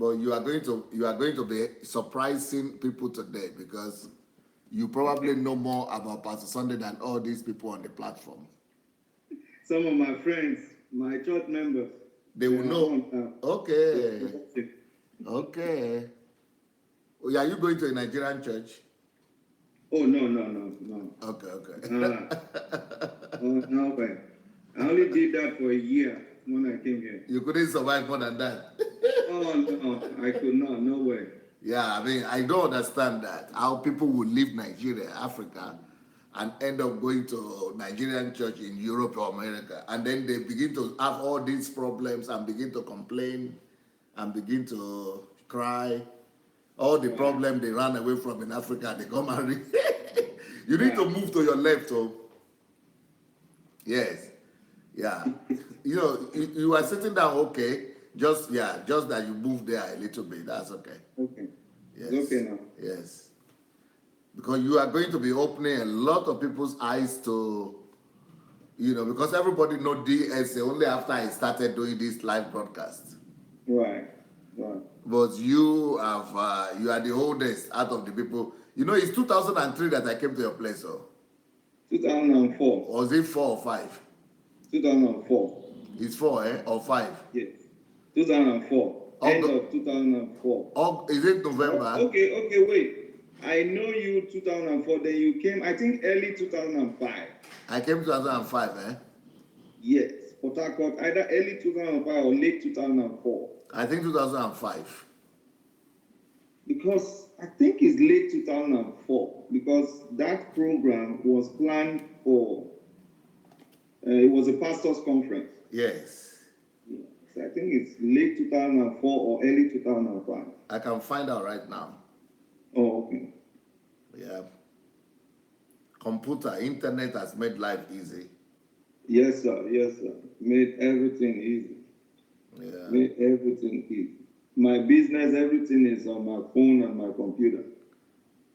But you are going to be surprising people today because you probably know more about Pastor Sunday than all these people on the platform. Some of my friends, my church members, They will know. Okay. Okay. Oh, are you going to a Nigerian church? Oh, no. Okay. No, but I only did that for a year when I came here. You couldn't survive more than that. Oh, no, I could not. No way. Yeah, I mean, I don't understand that. How people will leave Nigeria, Africa, and end up going to Nigerian church in Europe or America. And then they begin to have all these problems and begin to complain and begin to cry. All the problem they ran away from in Africa, they come and you need to move to your left, oh. Yes. Yeah. You are sitting down, okay. Just that you move there a little bit. That's okay. Okay. Yes. It's okay now. Yes. Because you are going to be opening a lot of people's eyes to, because everybody know DSA only after I started doing this live broadcast. Right. But you are the oldest out of the people. It's 2003 that I came to your place, oh. 2004. Or was it 4 or 5? 2004. It's 4, eh? Or 5? Yes. 2004. End of 2004. Is it November? Okay, wait. I know you 2004. Then you came, I think, early 2005. I came 2005, eh? Yes. Port Harcourt, either early 2005 or late 2004. I think 2005. Because I think it's late 2004. Because that program was planned for, it was a pastor's conference. Yes. So I think it's late 2004 or early 2005. I can find out right now. Oh, okay. Yeah. Computer, internet has made life easy. Yes, sir. Made everything easy. Yeah. Made everything easy. My business, everything is on my phone and my computer.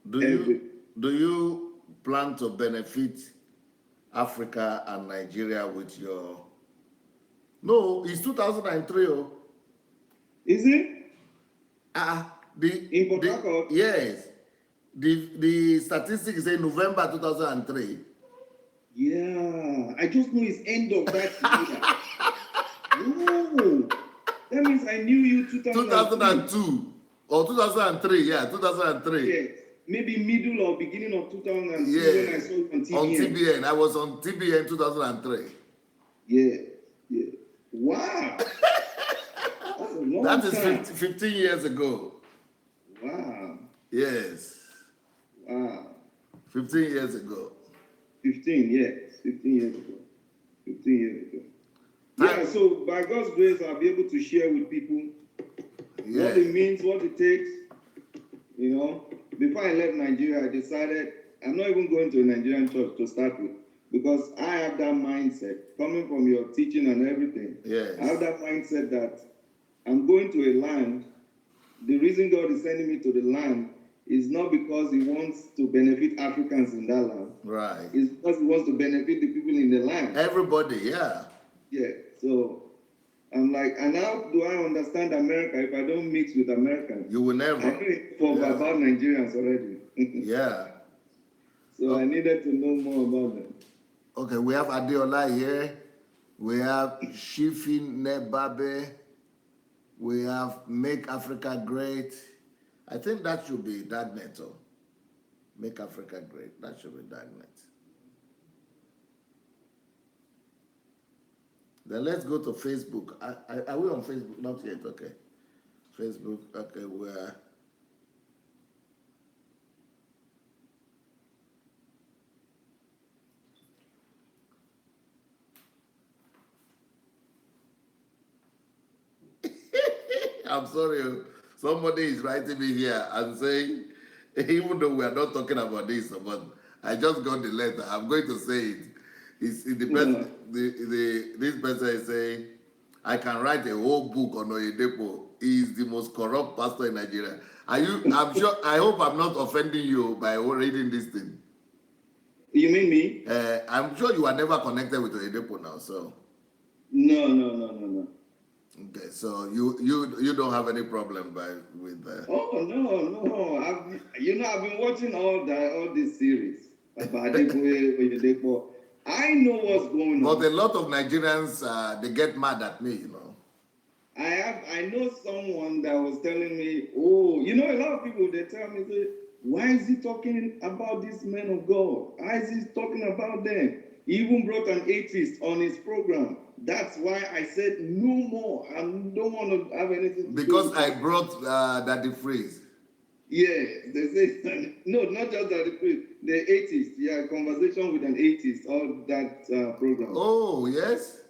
Do you plan to benefit Africa and Nigeria with your... No, it's 2003. Oh. Is it? In Port Harcourt? Yes. The statistics say November 2003. Yeah. I just know it's end of that year. Whoa. That means I knew you 2002 or 2003. Yeah, 2003. Yes. Maybe middle or beginning of 2002 when I saw you on TBN. On TBN. I was on TBN 2003. Yeah. Wow. That is 15 years ago. Wow. Yes. Wow. 15 years ago. 15 years ago. Yeah, so by God's grace, I'll be able to share with people what it means, what it takes. Before I left Nigeria, I decided I'm not even going to a Nigerian church to start with, because I have that mindset, coming from your teaching and everything. Yes. I have that mindset that I'm going to a land. The reason God is sending me to the land is not because he wants to benefit Africans in that land. Right. It's because he wants to benefit the people in the land. Everybody, yeah. Yeah. So I'm like, and how do I understand America if I don't mix with Americans? You will never. I know about Nigerians already. Yeah. So I needed to know more about them. Okay, we have Adeola here. We have Shifin Nebabe. We have Make Africa Great. I think that should be Dagnet. Make Africa Great. That should be Dagnet. Then let's go to Facebook. Are we on Facebook? Not yet. Okay. Facebook. Okay, we're... I'm sorry. Somebody is writing me here and saying, even though we are not talking about this, but I just got the letter. I'm going to say it. This person is saying, I can write a whole book on Oyedepo. He is the most corrupt pastor in Nigeria. I hope I'm not offending you by reading this thing. You mean me? I'm sure you are never connected with Oyedepo now, so. No. Okay, so you don't have any problem with Oh no. I've been watching all this series about Adeboye Oyedepo. I know what's going but on. a lot of Nigerians they get mad at me, I know someone that was telling me, oh, a lot of people they tell me, say, why is he talking about these men of God? Why is he talking about them? He even brought an atheist on his program. That's why I said no more. I don't want to have anything to do because with I that. brought Daddy Freeze. Yeah, they say no, not just that the atheist. Yeah, conversation with an atheist, all that program. Oh yes.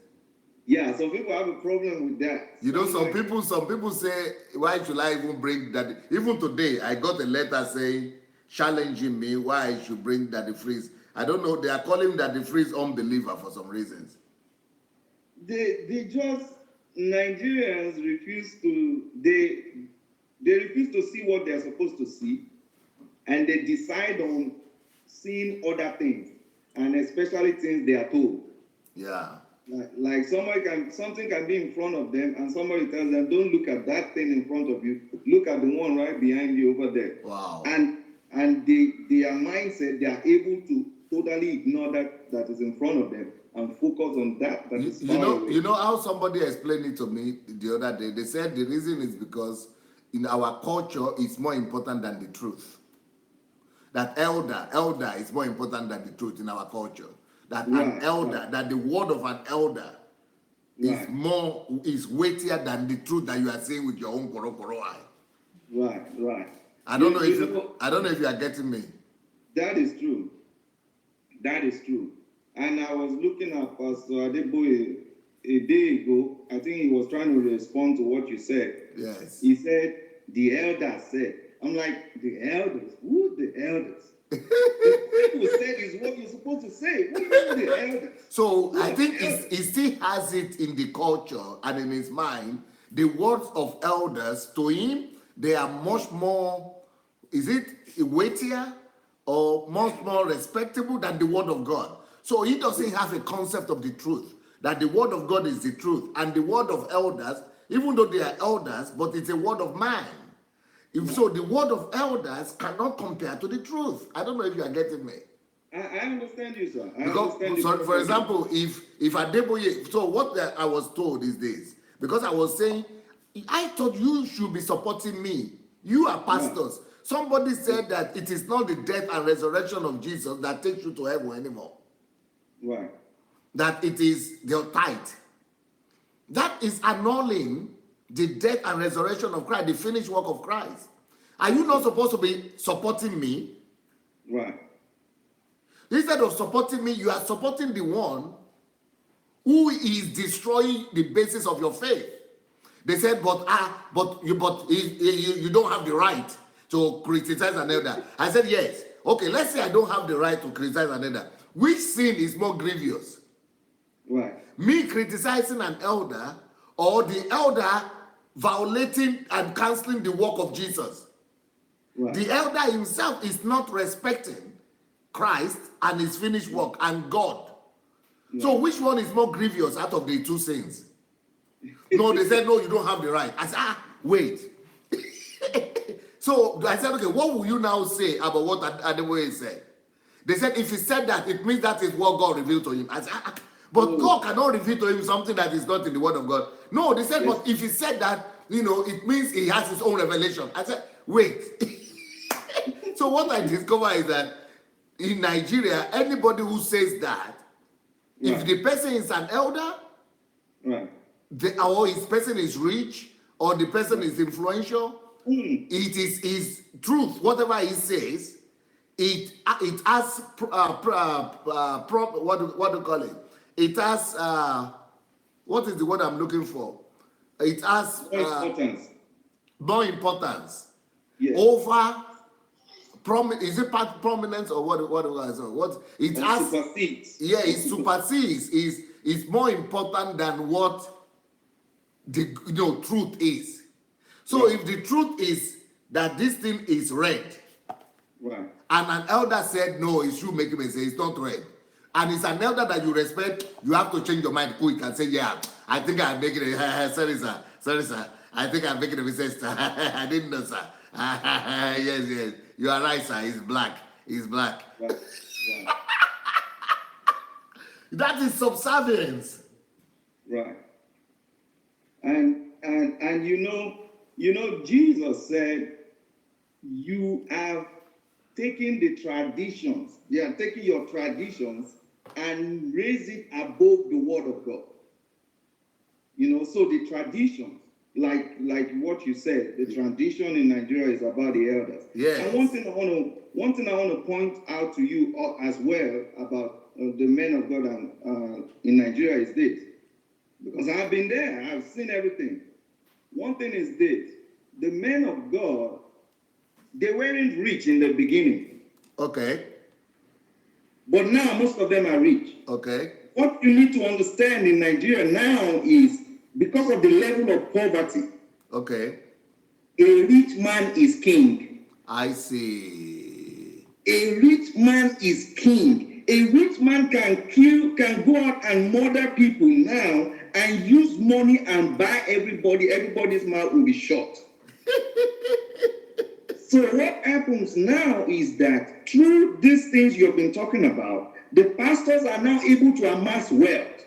Yeah, some people have a problem with that. So I'm Some like, people say, why should I even bring that? Even today, I got a letter saying, challenging me why I should bring Daddy Freeze. I don't know. They are calling Daddy Freeze unbeliever for some reasons. they just Nigerians refuse to they refuse to see what they're supposed to see, and they decide on seeing other things, and especially things they are told. Yeah. Like something can be in front of them, and somebody tells them, "Don't look at that thing in front of you. Look at the one right behind you over there." Wow. And their mindset, they are able to totally ignore that is in front of them and focus on that is far away. You know how somebody explained it to me the other day. They said the reason is because in our culture it's more important than the truth. That elder is more important than the truth in our culture. That an elder, that the word of an elder is weightier than the truth that you are saying with your own koro eye. Right. I don't know if you are getting me. That is true. That is true. And I was looking at Pastor Adeboye a day ago. I think he was trying to respond to what you said. Yes. He said, the elders said. I'm like, the elders? Who the elders? The people said is what you're supposed to say. What do you mean the elders? So I think he still has it in the culture and in his mind. The words of elders to him, they are much more, is it weightier or much more respectable than the word of God? So he doesn't have a concept of the truth, that the word of God is the truth. And the word of elders, even though they are elders, but it's a word of man. So the word of elders cannot compare to the truth. I don't know if you are getting me. I understand you, sir. Because, for example, if Adeboye, so what I was told is this, because I was saying, I thought you should be supporting me. You are pastors. Yeah. Somebody said that it is not the death and resurrection of Jesus that takes you to heaven anymore. Right. That it is your tithe. That is annulling the death and resurrection of Christ, the finished work of Christ. Are you not supposed to be supporting me? Right. Instead of supporting me, you are supporting the one who is destroying the basis of your faith. They said, but you don't have the right to criticize an elder. I said, yes. Okay, let's say I don't have the right to criticize an elder. Which sin is more grievous? Right. Me criticizing an elder, or the elder violating and canceling the work of Jesus? Right. The elder himself is not respecting Christ and his finished work and God. Yeah. So which one is more grievous out of the two sins? No, they said, no, you don't have the right. I said, wait. So I said, okay, what will you now say about what Adeboye said? They said, if he said that, it means that is what God revealed to him. I said, but God cannot reveal to him something that is not in the word of God. No, they said, yes. But if he said that, it means he has his own revelation. I said, wait. So what I discovered is that in Nigeria, anybody who says that, if the person is an elder, or his person is rich, or the person is influential, it is his truth. Whatever he says, it has what do you call it? It has what is the word I'm looking for? It has more importance over. Is it prominence or what it has? Supersedes. Yeah, it supersedes. Is more important than what the truth is. So if the truth is that this thing is red, and an elder said no, it should make him say it's not red. and it's an elder that you respect, you have to change your mind quick and say, yeah, I think I'm making it. Sorry, sir. I think I'm making a mistake, sir. I didn't know, sir. Yes. You are right, sir. He's black. He's black. Right. Right. That is subservience. Right. And Jesus said, you have taken the traditions, they are taking your traditions and raise it above the word of God. So the traditions, like what you said, the tradition in Nigeria is about the elders. Yes. And one thing I want to point out to you as well about the men of God in Nigeria is this, because I've been there, I've seen everything. One thing is this: the men of God, they weren't rich in the beginning. Okay. But now most of them are rich. Okay. What you need to understand in Nigeria now is, because of the level of poverty, okay, a rich man is king. I see. A rich man is king. A rich man can go out and murder people now and use money and buy everybody. Everybody's mouth will be shut. So what happens now is that through these things you have been talking about, the pastors are now able to amass wealth.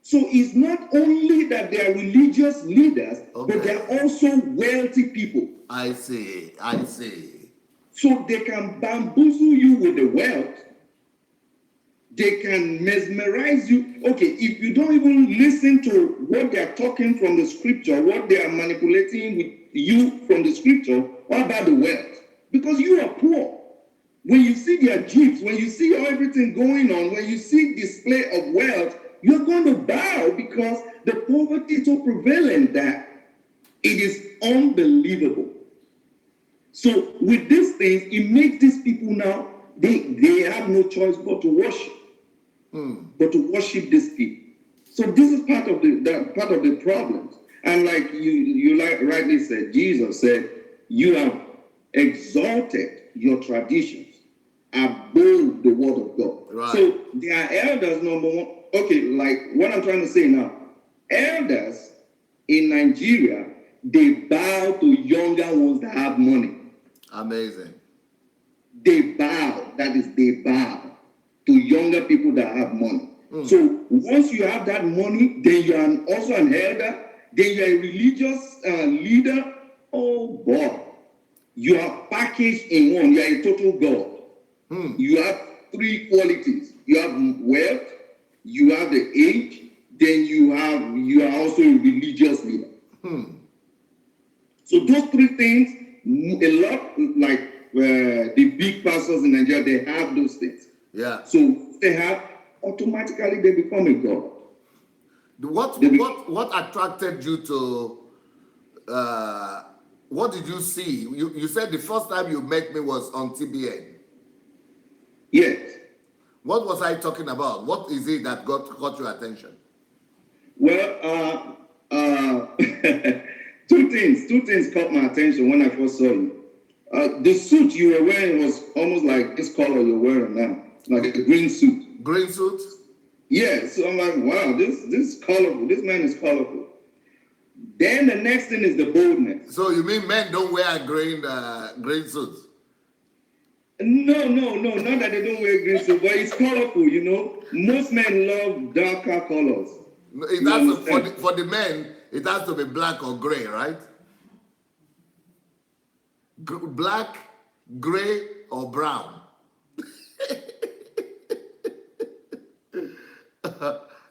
So it's not only that they are religious leaders, okay, but they are also wealthy people. I see. So they can bamboozle you with the wealth. They can mesmerize you. Okay, if you don't even listen to what they are talking from the scripture, what they are manipulating with you from the scripture, what about the wealth? Because you are poor. When you see their jeeps, when you see everything going on, when you see display of wealth, you're going to bow, because the poverty is so prevalent that it is unbelievable. So with these things, it makes these people now, they have no choice but to worship. But to worship these people. So this is part of the problems. And like you rightly said, Jesus said, you have exalted your traditions above the word of God. Right. So there are elders, number one. Okay, like what I'm trying to say now, elders in Nigeria, they bow to younger ones that have money. Amazing. They bow to younger people that have money. So once you have that money, then you are also an elder, then you are a religious leader. Oh God, you are packaged in one. You are a total God. You have three qualities. You have wealth, you have the age, then you are also a religious leader. So those three things, a lot like the big pastors in Nigeria, they have those things. Yeah. So they have, automatically they become a god. What attracted you to? What did you see? You said the first time you met me was on TBN. Yes. What was I talking about? What is it that caught your attention? Well, two things caught my attention when I first saw you. The suit you were wearing was almost like this color you're wearing now, like a green suit. Green suit? Yeah, so I'm like, wow, this colorful. This man is colorful. Then the next thing is the boldness. So you mean men don't wear green suits? No, not that they don't wear green suit, but it's colorful, Most men love darker colors. It has for the men, it has to be black or gray, right? Black, gray, or brown.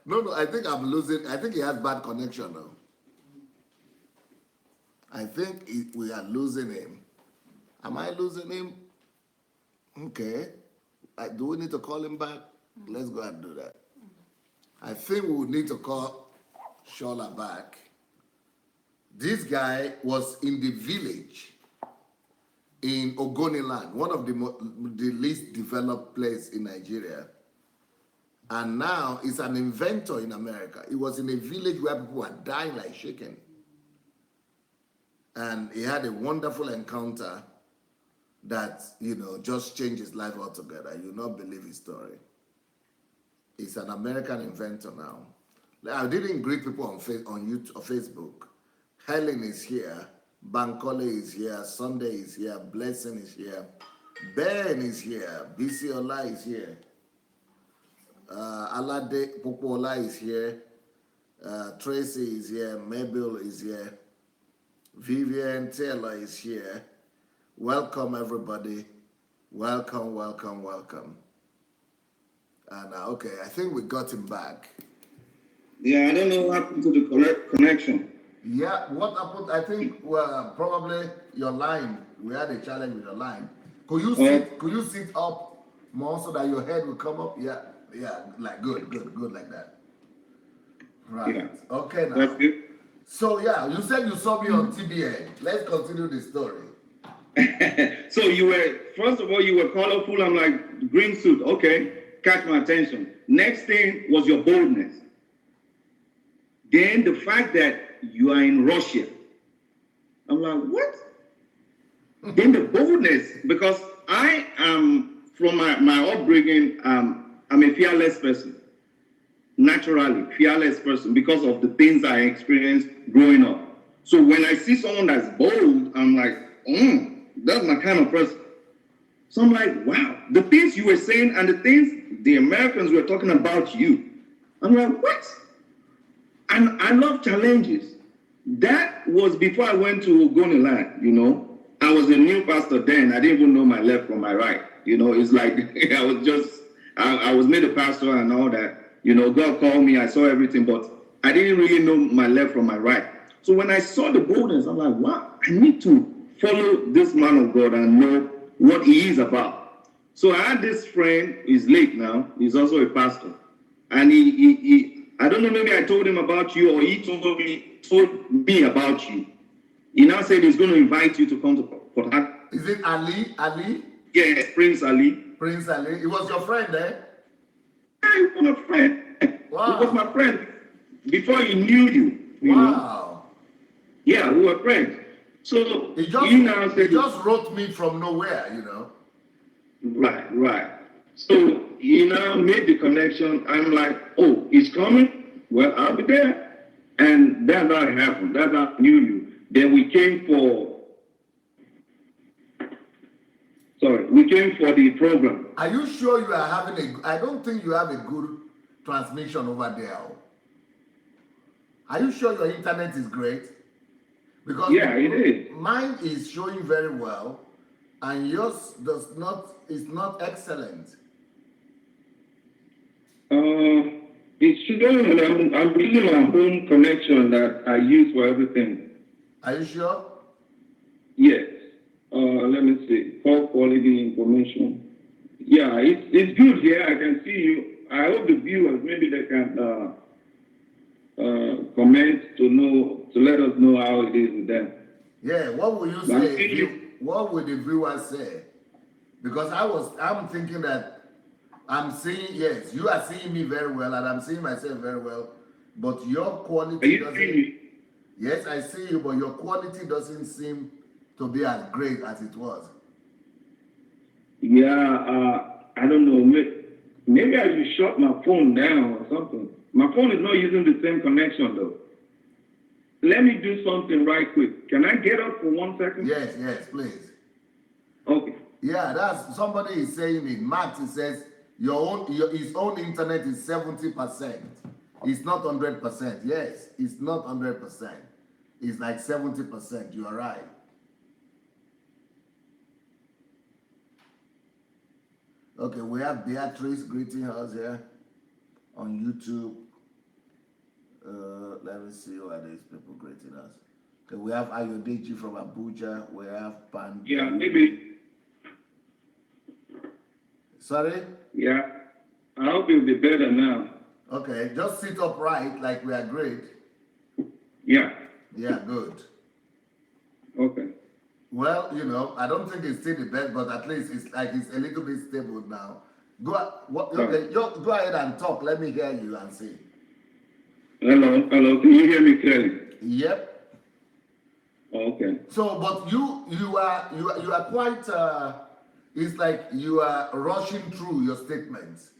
No, I think I'm losing. I think he has bad connection now. I think we are losing him. Am I losing him? Okay. Do we need to call him back? Let's go and do that. I think we would need to call Shola back. This guy was in the village in Ogoniland, one of the least developed place in Nigeria. And now he's an inventor in America. He was in a village where people were dying like chicken. And he had a wonderful encounter that, just changed his life altogether. You'll not believe his story. It's an American inventor now. I didn't greet people on YouTube or Facebook. Helen is here. Bankole is here. Sunday is here. Blessing is here. Ben is here. Bisiola is here. Alade Popola is here. Tracy is here. Mabel is here. Vivian Taylor is here. Welcome, everybody. Welcome, welcome, welcome. And okay, I think we got him back. Yeah, I don't know what happened to the connection. Yeah, what happened? I think probably your line. We had a challenge with your line. Could you sit? Could you sit up more so that your head will come up? Yeah, yeah, like good, like that. Right. Yeah. Okay, now. That's good. So yeah, you said you saw me on TBN. Let's continue the story. So you were, first of all, you were colorful. I'm like, green suit. Okay, catch my attention. Next thing was your boldness. Then the fact that you are in Russia. I'm like, what? Then the boldness, because I am, from my upbringing, I'm a fearless person. Naturally, fearless person because of the things I experienced growing up. So when I see someone that's bold, I'm like, that's my kind of person. So I'm like, wow, the things you were saying and the things the Americans were talking about you. I'm like, what? And I love challenges. That was before I went to Ogoniland, you know. I was a new pastor then. I didn't even know my left from my right. You know, it's like I was made a pastor and all that. You know, God called me, I saw everything, but I didn't really know my left from my right. So when I saw the boldness, I'm like, wow, I need to follow this man of God and know what he is about. So I had this friend, he's late now, he's also a pastor. And he I don't know, maybe I told him about you or he told me about you. He now said he's going to invite you to come to Port Harcourt. Is it Ali? Ali? Yes, Prince Ali. Prince Ali. He was your friend, eh? Yeah, he was my friend. Wow. He was my friend before he knew you. You wow. know? Yeah, we were friends. So he just wrote me from nowhere, you know. Right. So he now made the connection. I'm like, oh, he's coming? Well, I'll be there. And that's how it happened. That's how I knew you. Then we came for the program. Are you sure you are having I don't think you have a good transmission over there. Are you sure your internet is great? Because yeah, it is. Mine is showing very well, and yours is not excellent. It's showing. I'm using my home connection that I use for everything. Are you sure? Yes. Let me see. Call quality information. Yeah, it's good here. I can see you. I hope the viewers maybe they can comment to let us know how it is with them. Yeah, what will you say? What would the viewers say? Because I'm thinking that I'm seeing, yes, you are seeing me very well and I'm seeing myself very well, but your quality doesn't. Yes, I see you, but your quality doesn't seem to be as great as it was. Yeah, I don't know. Maybe I should shut my phone down or something. My phone is not using the same connection though. Let me do something right quick. Can I get up for 1 second? Yes, please. Okay. Yeah, that's somebody is saying it. Max, it says his own internet is 70%. It's not 100%. Yes, it's not 100%. It's like 70%. You are right. Okay, we have Beatrice greeting us here on YouTube. Let me see who are these people greeting us. Okay, we have Ayodeji from Abuja. We have Pan. Yeah, maybe. Sorry? Yeah, I hope you'll be better now. Okay, just sit upright like we are great. Yeah. Yeah, good. Okay. Well, you know, I don't think it's still the best, but at least it's a little bit stable now. Go ahead and talk. Let me hear you and see. Hello. Can you hear me clearly? Yep. Okay. So, but you are quite. It's like you are rushing through your statements.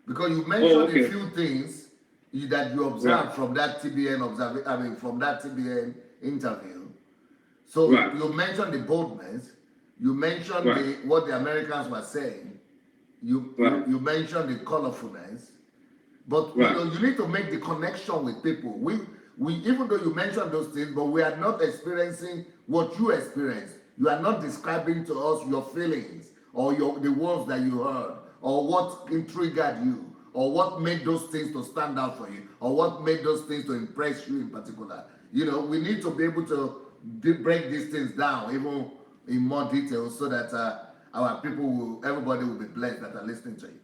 Because you mentioned okay. a few things that you Right, observed from that from that TBN interview. So right, you mentioned the boldness, you mentioned right, the what the Americans were saying, right, you mentioned the colorfulness, but right. you need to make the connection with people. We even though you mentioned those things, but we are not experiencing what you experienced. You are not describing to us your feelings or the words that you heard or what intrigued you or what made those things to stand out for you or what made those things to impress you in particular. We need to be able to break these things down even in more detail so that our people everybody will be blessed that are listening to you.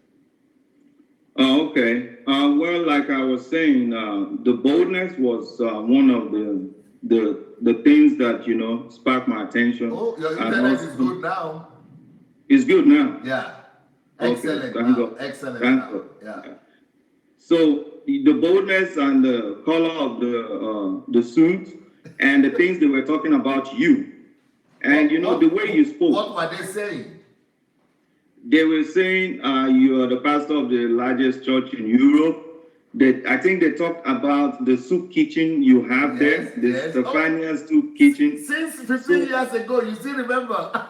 Oh, okay. Well, like I was saying, the boldness was one of the things that sparked my attention, Oh, your and internet is also good now. it's good now. Yeah. Okay, Excellent thank now. God. Excellent Thank now. God. Yeah. Yeah. So the boldness and the color of the suit and the things they were talking about you, and the way you What spoke. were they saying? They were saying you are the pastor of the largest church in Europe. That I think they talked about the soup kitchen you have Yes, there, the yes. Oh, Stefania soup kitchen. since 15 So years ago, you still remember?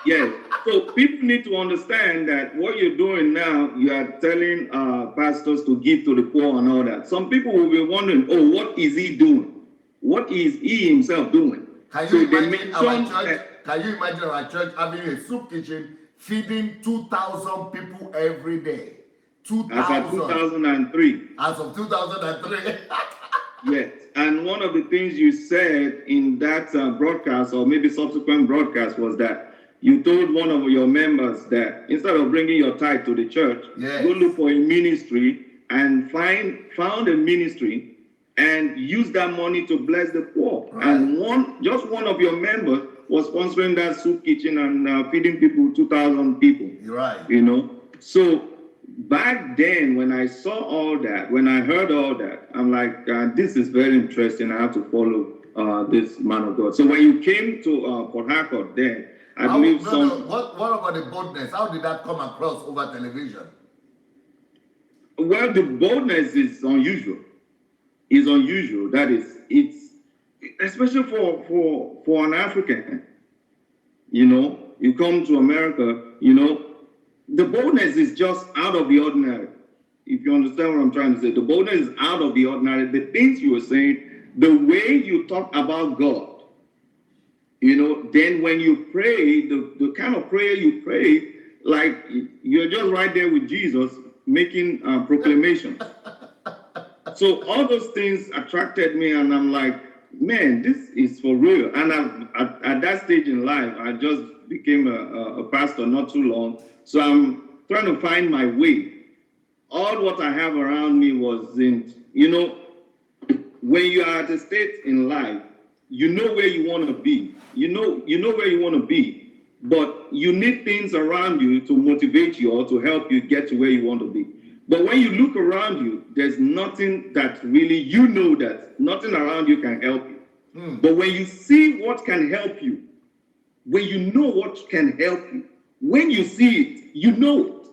yes, so people need to understand that what you're doing now, you are telling pastors to give to the poor and all that. Some people will be wondering, oh, what is he doing? What is he himself doing? Can So you they imagine our mentioned church? that, Can you imagine our church having a soup kitchen feeding 2,000 people every day? as of 2,000 2003. as of 2003. Yes, and one of the things you said in that broadcast, or maybe subsequent broadcast, was that you told one of your members that instead of bringing your tithe to the church, Yes. go look for a ministry and found a ministry and use that money to bless the poor. Right. And just one of your members was sponsoring that soup kitchen and feeding people, 2,000 people. You're right. So back then, when I saw all that, when I heard all that, I'm like, this is very interesting. I have to follow this man of God. So when you came to Port Harcourt, then I believe what about the boldness? How did that come across over television? Well, the boldness is unusual. It's unusual. That is, it's especially for an African. You come to America. The boldness is just out of the ordinary. If you understand what I'm trying to say, the boldness is out of the ordinary. The things you were saying, the way you talk about God, then when you pray, the kind of prayer you pray, like you're just right there with Jesus making proclamations. So all those things attracted me, and I'm like, man, this is for real. And at that stage in life, I just became a pastor not too long. So I'm trying to find my way. All what I have around me wasn't, when you are at a state in life, you know where you want to be. You know where you want to be, but you need things around you to motivate you or to help you get to where you want to be. But when you look around you, there's nothing that really, that nothing around you can help you. But when you see what can help you, when you know what can help you, when you see it, you know it.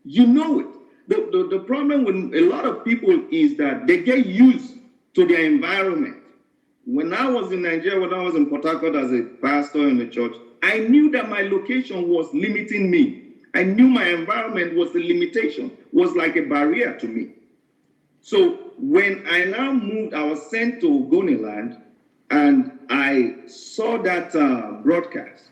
You know it. The problem with a lot of people is that they get used to their environment. When I was in Nigeria, when I was in Port Harcourt as a pastor in the church, I knew that my location was limiting me. I knew my environment was a limitation, was like a barrier to me. So when I now moved, I was sent to Ogoniland, and I saw that broadcast.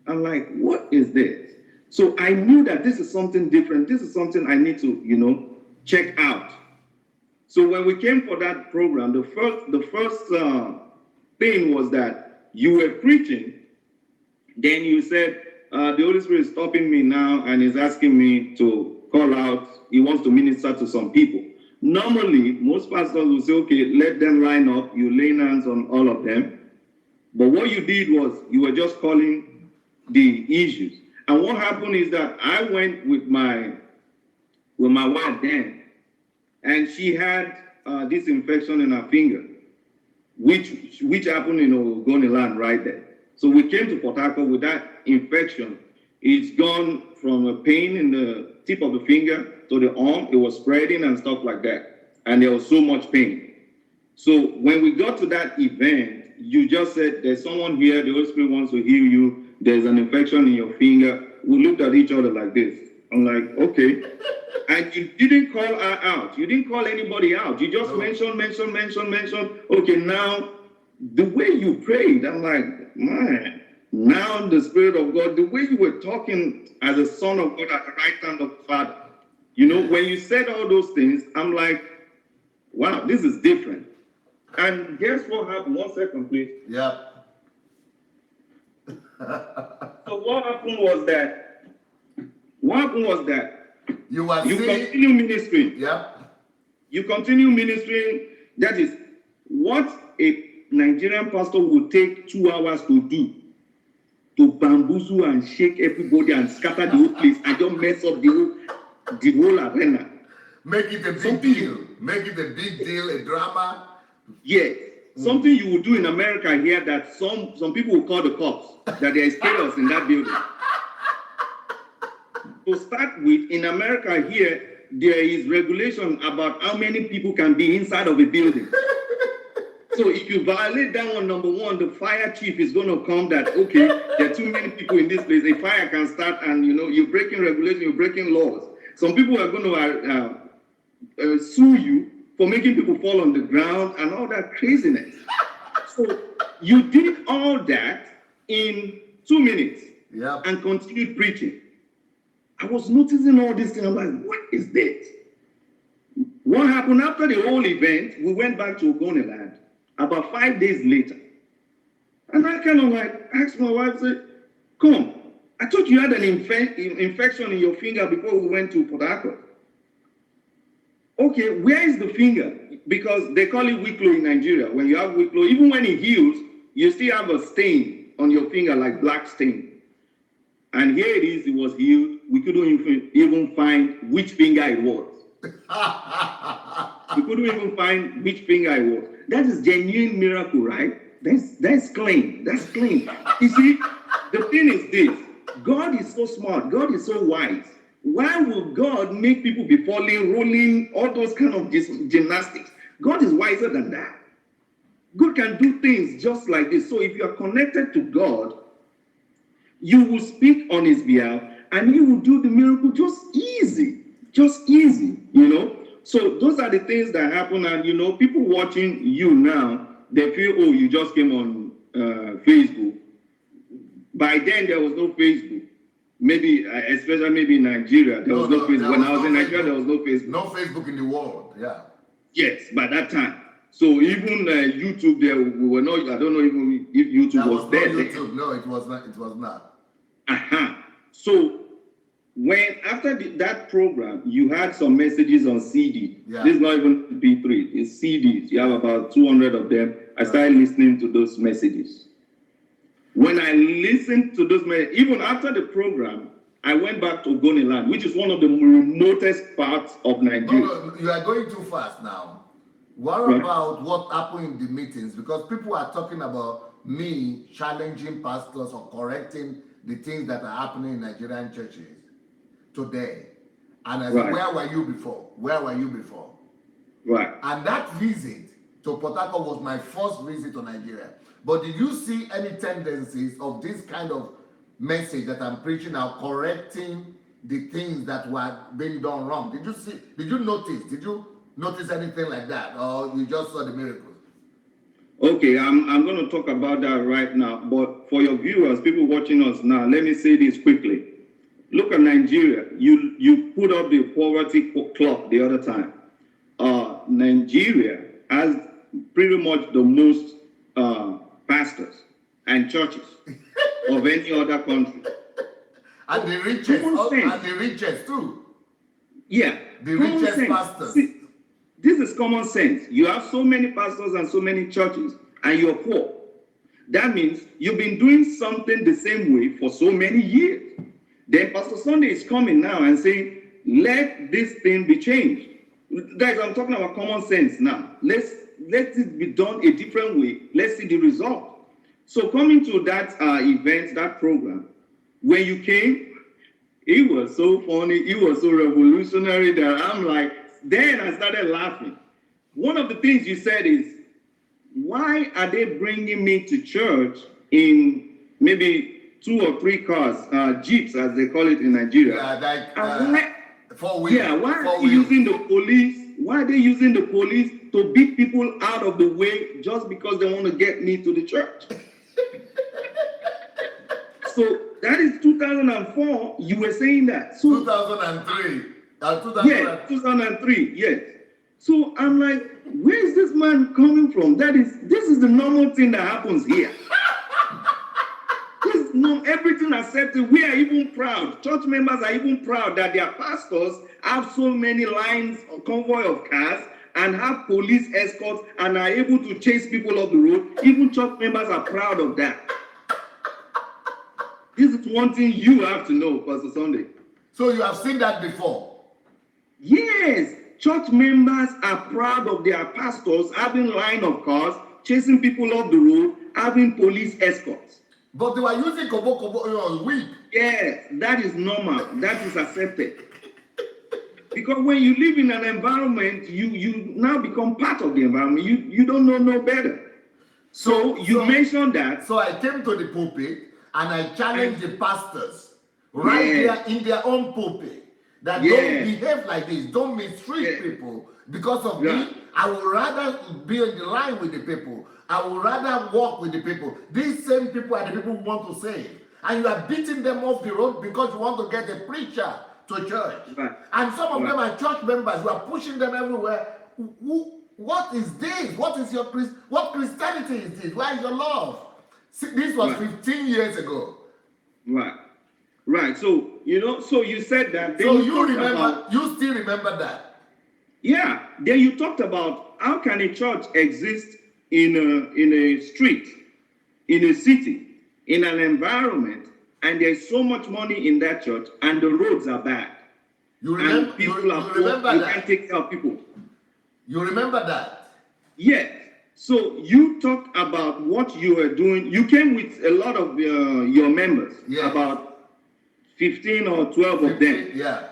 I'm like, what is this? So I knew that this is something different. This is something I need to, check out. So when we came for that program, the first thing was that you were preaching. Then you said, the Holy Spirit is stopping me now and is asking me to call out. He wants to minister to some people. Normally, most pastors will say, okay, let them line up. You lay hands on all of them. But what you did was you were just calling the issues. And what happened is that I went with my wife then, and she had this infection in her finger, which happened in Ogoniland right there. So we came to Port Harcourt with that infection. It's gone from a pain in the tip of the finger to the arm. It was spreading and stuff like that. And there was so much pain. So when we got to that event, you just said, there's someone here, the Holy Spirit wants to heal you. There's an infection in your finger. We looked at each other like this. I'm like, okay. And you didn't call her out. You didn't call anybody out. You just mentioned. Okay, now, the way you prayed, I'm like, man, now the Spirit of God, the way you were talking as a son of God at the right hand of the Father, you know, when you said all those things, I'm like, wow, this is different. And guess what happened? 1 second, please. Yep. So what happened was that You were you saying, continue ministering. yep. You continue ministering. That is what a Nigerian pastor would take 2 hours to do, to bamboozle and shake everybody and scatter the whole place and don't mess up the whole arena. Make it a big deal. Make it a big deal, a drama. Yes. Something you will do in America here that some people will call the cops, that there is chaos in that building. To start with, in America here, there is regulation about how many people can be inside of a building. So if you violate that one, number one, the fire chief is going to come that, okay, there are too many people in this place. A fire can start and, you know, you're breaking regulation, you're breaking laws. Some people are going to sue you for making people fall on the ground and all that craziness. So you did all that in 2 minutes and continued preaching. I was noticing all this thing. I'm like, what is this? What happened after the whole event? We went back to Ogoniland about 5 days later. And I kind of like asked my wife, said, come, I thought you had an infection in your finger before we went to Port Harcourt. Okay, where is the finger? Because they call it Wicklow in Nigeria. When you have Wicklow, even when it heals, you still have a stain on your finger, like black stain. And here it is, it was healed. We couldn't even find which finger it was. We couldn't even find which finger it was. That is genuine miracle, right? That's clean. That's clean. You see, the thing is this. God is so smart. God is so wise. Why will God make people be falling, rolling, all those kind of gymnastics? God is wiser than that. God can do things just like this. So if you are connected to God, you will speak on his behalf and he will do the miracle just easy, you know. So those are the things that happen. And, you know, people watching you now, they feel, oh, you just came on Facebook. By then, there was no Facebook. Maybe, especially maybe in Nigeria, there was no Facebook. When I was in Nigeria, there was no Facebook. No Facebook in the world, yeah. Yes, by that time. So even YouTube, there we were not. I don't know even if YouTube was there. YouTube. No, it was not. It was not. So when after that program, you had some messages on CD. Yeah. This is not even MP3. It's CDs. You have about 200 of them. I started listening to those messages. When I listened to those messages, even after the program, I went back to Ogoniland, which is one of the remotest parts of Nigeria. No, you are going too fast now. What about what happened in the meetings? Because people are talking about me challenging pastors or correcting the things that are happening in Nigerian churches today. And I said, where were you before? Where were you before? Right. And that visit to Port Harcourt was my first visit to Nigeria. But did you see any tendencies of this kind of message that I'm preaching now, correcting the things that were being done wrong? Did you notice anything like that, or you just saw the miracles? Okay, I'm going to talk about that right now. But for your viewers, people watching us now, let me say this quickly. Look at Nigeria. You put up the poverty clock the other time. Nigeria has pretty much the most pastors and churches of any other country. And the richest too. Yeah. The richest pastors. See, this is common sense. You have so many pastors and so many churches, and you're poor. That means you've been doing something the same way for so many years. Then Pastor Sunday is coming now and saying, let this thing be changed. Guys, I'm talking about common sense now. Let it be done a different way. Let's see the result. So coming to that event, that program, when you came, It was so funny. It was so revolutionary that I'm like, then I started laughing. One of the things you said is, why are they bringing me to church in maybe 2 or 3 cars, jeeps as they call it in Nigeria? Like four wheels. Yeah, why are they using the police? Why are they using the police to beat people out of the way just because they want to get me to the church? So that is 2004. You were saying that. So 2003. yeah, 2003. Yes. So I'm like, where is this man coming from? This is the normal thing that happens here. Everything accepted. We are even proud. Church members are even proud that their pastors have so many lines or convoy of cars and have police escorts and are able to chase people off the road. Even church members are proud of that. This is one thing you have to know, Pastor Sunday. So you have seen that before? Yes. Church members are proud of their pastors having line of cars, chasing people off the road, having police escorts. But they were using kobo weed. Yes, that is normal. That is accepted. Because when you live in an environment, you now become part of the environment. You don't know no better. So you mentioned that. So I came to the pulpit and I challenged the pastors right there in their own pulpit that don't behave like this, don't mistreat people. Because of me, I would rather be in the line with the people. I would rather walk with the people. These same people are the people who want to save. And you are beating them off the road because you want to get a preacher to church. Right. And some of them are church members. You are pushing them everywhere. What is this? What Christianity is this? Where is your love? See, this was 15 years ago. Right. Right. So, so you said that. So you still remember that? Yeah. Then you talked about how can a church exist in a street, in a city, in an environment, and there's so much money in that church, and the roads are bad. You remember? And people are poor. You can't take care of people. You remember that? Yeah. So you talk about what you are doing. You came with a lot of your members, about 15 or 12 of them. Yeah.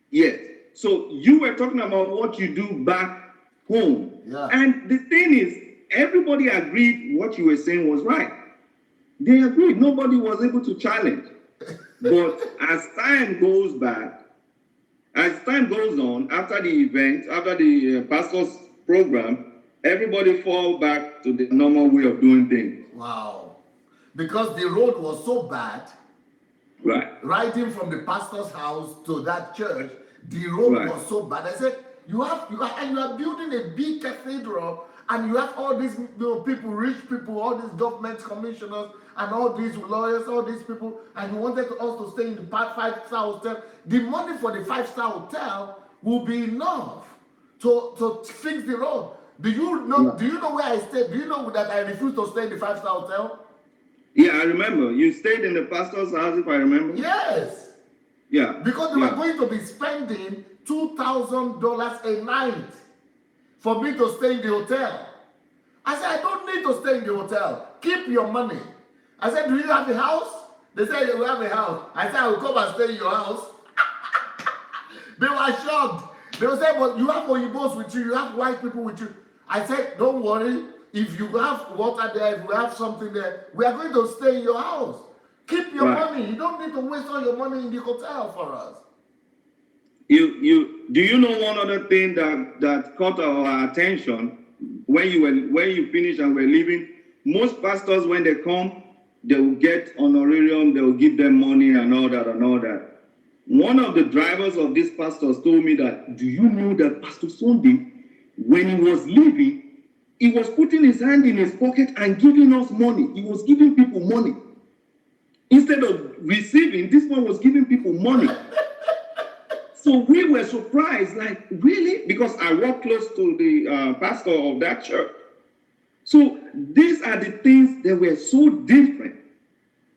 Yes. So you were talking about what you do back home. Yeah. And the thing is, everybody agreed what you were saying was right. They agreed. Nobody was able to challenge. But as time goes on, after the event, after the pastor's program, everybody fall back to the normal way of doing things. Wow. Because the road was so bad. Right. Riding from the pastor's house to that church, the road was so bad. I said, you are building a big cathedral, and you have all these people, rich people, all these government commissioners, and all these lawyers, all these people, and you wanted us to stay in the 5-star hotel. The money for the 5-star hotel will be enough to fix the road. Do you know where I stayed? Do you know that I refused to stay in the 5-star hotel? Yeah, I remember. You stayed in the pastor's house, if I remember. Yes. Yeah. Because they were going to be spending $2,000 a night for me to stay in the hotel. I said, I don't need to stay in the hotel. Keep your money. I said, do you have a house? They said, we have a house. I said, I will come and stay in your house. They were shocked. They were saying, but you have Oyibos with you, you have white people with you. I said, don't worry. If you have water there, if you have something there, we are going to stay in your house. Keep your money. You don't need to waste all your money in the hotel for us. Do you know one other thing that caught our attention when you finished and were leaving? Most pastors, when they come, they will get honorarium, they will give them money and all that. One of the drivers of these pastors told me that, do you know that Pastor Sunday, when he was leaving, he was putting his hand in his pocket and giving us money. He was giving people money. Instead of receiving, this one was giving people money. So we were surprised, like, really? Because I walked close to the pastor of that church. So these are the things that were so different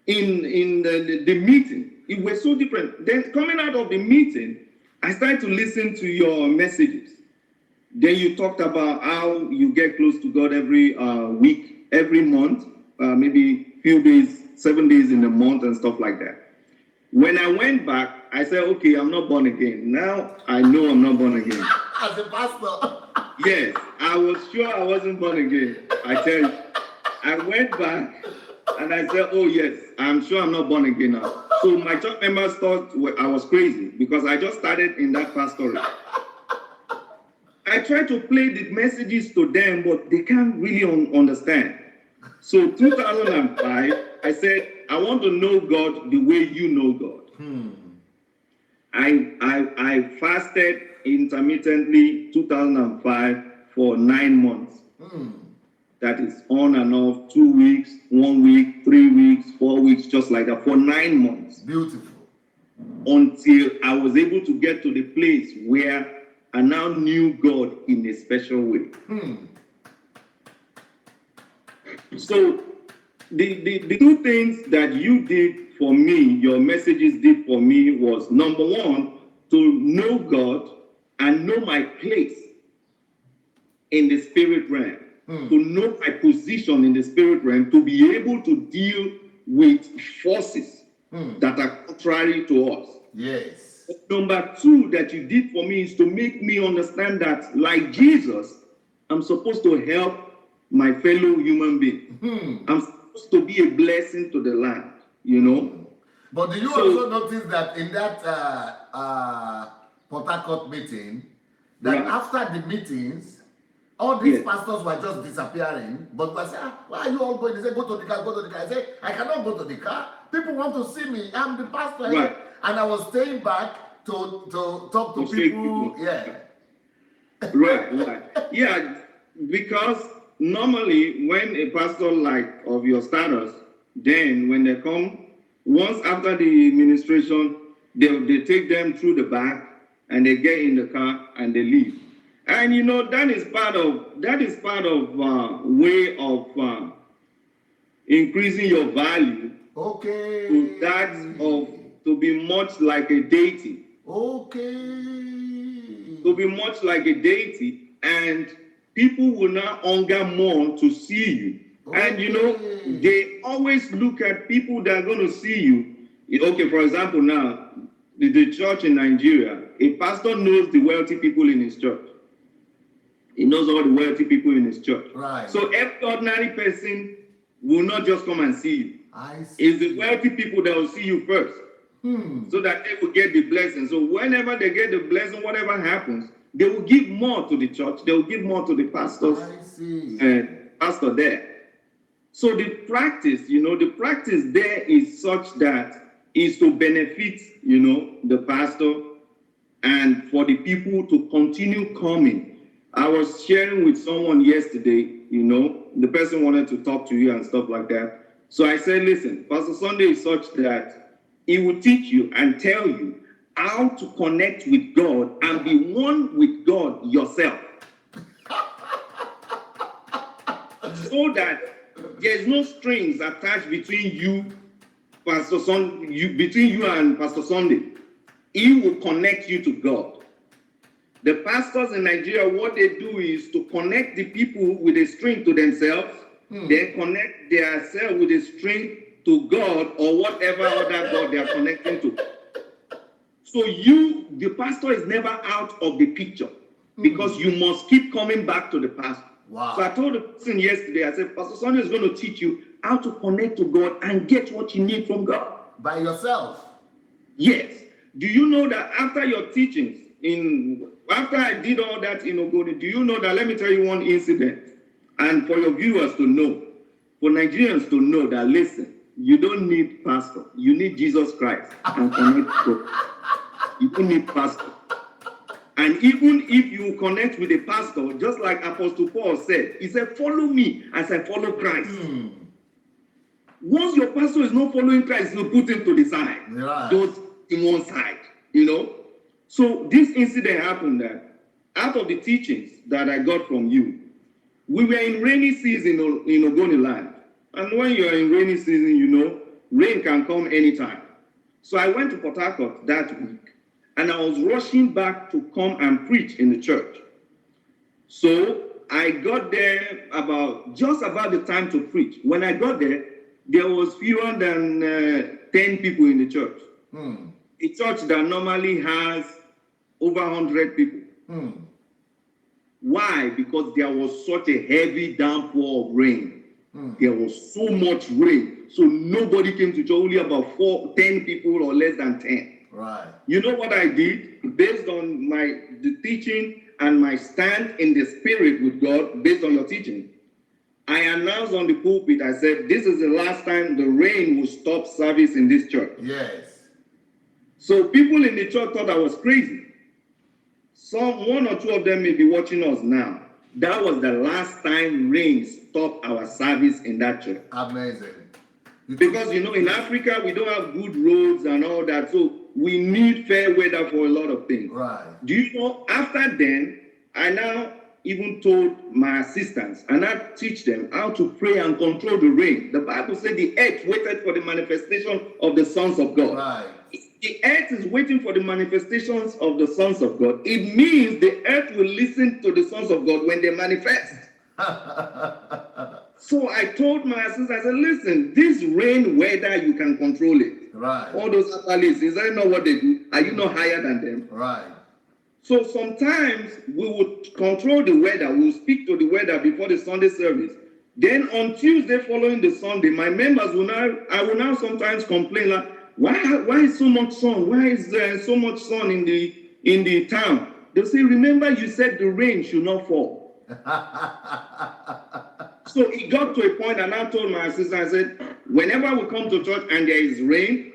in the meeting. It was so different. Then coming out of the meeting, I started to listen to your messages. Then you talked about how you get close to God every week, every month, maybe few days, 7 days in a month and stuff like that. When I went back, I said, okay, I'm not born again. Now I know I'm not born again. As a pastor. Yes, I was sure I wasn't born again. I tell you. I went back and I said, oh yes, I'm sure I'm not born again now. So my church members thought I was crazy because I just started in that pastoral. I tried to play the messages to them, but they can't really understand. So 2005, I said, I want to know God the way you know God. I fasted intermittently 2005 for 9 months. That is on and off, 2 weeks, 1 week, 3 weeks, 4 weeks, just like that for 9 months. Beautiful. Until I was able to get to the place where I now knew God in a special way. So the two things that you did for me, your messages did for me, was number one, to know God and know my place in the spirit realm, to know my position in the spirit realm, to be able to deal with forces that are contrary to us. Yes. Number two that you did for me is to make me understand that, like Jesus, I'm supposed to help my fellow human being. I'm supposed to be a blessing to the land, you know. But do you also notice that in that Port Harcourt meeting, that after the meetings, all these pastors were just disappearing, but we said, why are you all going? They said, go to the car, go to the car. I said, I cannot go to the car. People want to see me. I'm the pastor. Right. And I was staying back to talk to people. Yeah. Right. Yeah, because normally when a pastor like of your status, then when they come, once after the administration, they take them through the back and they get in the car and they leave. And you know, that is part of way of increasing your value. Okay. To that of to be much like a deity. Okay. To be much like a deity, and people will now hunger more to see you. Okay. And you know, they always look at people that are going to see you. Okay, for example, now the church in Nigeria, a pastor knows the wealthy people in his church. He knows all the wealthy people in his church. Right. So every ordinary person will not just come and see you. I see. It's the wealthy people that will see you first. So that they will get the blessing. So whenever they get the blessing, whatever happens, they will give more to the church. They will give more to the pastors. I see. And pastor there. So the practice there is such that is to benefit, the pastor and for the people to continue coming. I was sharing with someone yesterday, the person wanted to talk to you and stuff like that. So I said, listen, Pastor Sunday is such that he will teach you and tell you how to connect with God and be one with God yourself. So that there's no strings attached between you, between you and Pastor Sunday. He will connect you to God. The pastors in Nigeria, what they do is to connect the people with a string to themselves, then connect themselves with a string to God or whatever other God they are connecting to. So the pastor is never out of the picture because you must keep coming back to the pastor. Wow. So I told the person yesterday, I said, Pastor Sunday is going to teach you how to connect to God and get what you need from God. By yourself? Yes. Do you know that after your teachings, after I did all that in Ogoni, do you know that, let me tell you one incident, and for your viewers to know, for Nigerians to know that, listen, you don't need pastor. You need Jesus Christ and connect to God. You don't need pastor. And even if you connect with a pastor, just like Apostle Paul said, he said, follow me as I follow Christ. Once your pastor is not following Christ, you put him to the side. Right. Don't in one side, So this incident happened that out of the teachings that I got from you, we were in rainy season in Ogoniland. And when you're in rainy season, rain can come anytime. So I went to Port Harcourt that week, and I was rushing back to come and preach in the church. So I got there just about the time to preach. When I got there, there was fewer than 10 people in the church. A church that normally has over 100 people. Why? Because there was such a heavy downpour of rain. There was so much rain. So nobody came to church, only about 10 people or less than 10. Right. You know what I did? Based on the teaching and my stand in the spirit with God, based on your teaching, I announced on the pulpit, I said, this is the last time the rain will stop service in this church. Yes. So people in the church thought I was crazy. One or two of them may be watching us now. That was the last time rain stopped our service in that church. Amazing. Because, in Africa, we don't have good roads and all that. So we need fair weather for a lot of things. Right. Do you know, after then, I now even told my assistants, and I teach them how to pray and control the rain. The Bible said the earth waited for the manifestation of the sons of God. Right. The earth is waiting for the manifestations of the sons of God. It means the earth will listen to the sons of God when they manifest. So I told my assistant, I said, listen, this rain weather, you can control it. Right. All those athletes, is that not what they do? Are you not higher than them? Right. So sometimes we would control the weather. We will speak to the weather before the Sunday service. Then on Tuesday following the Sunday, my members I will now sometimes complain, like, why is so much sun? Why is there so much sun in the town? They'll say, remember you said the rain should not fall. So it got to a point, and I told my assistant, I said, whenever we come to church and there is rain,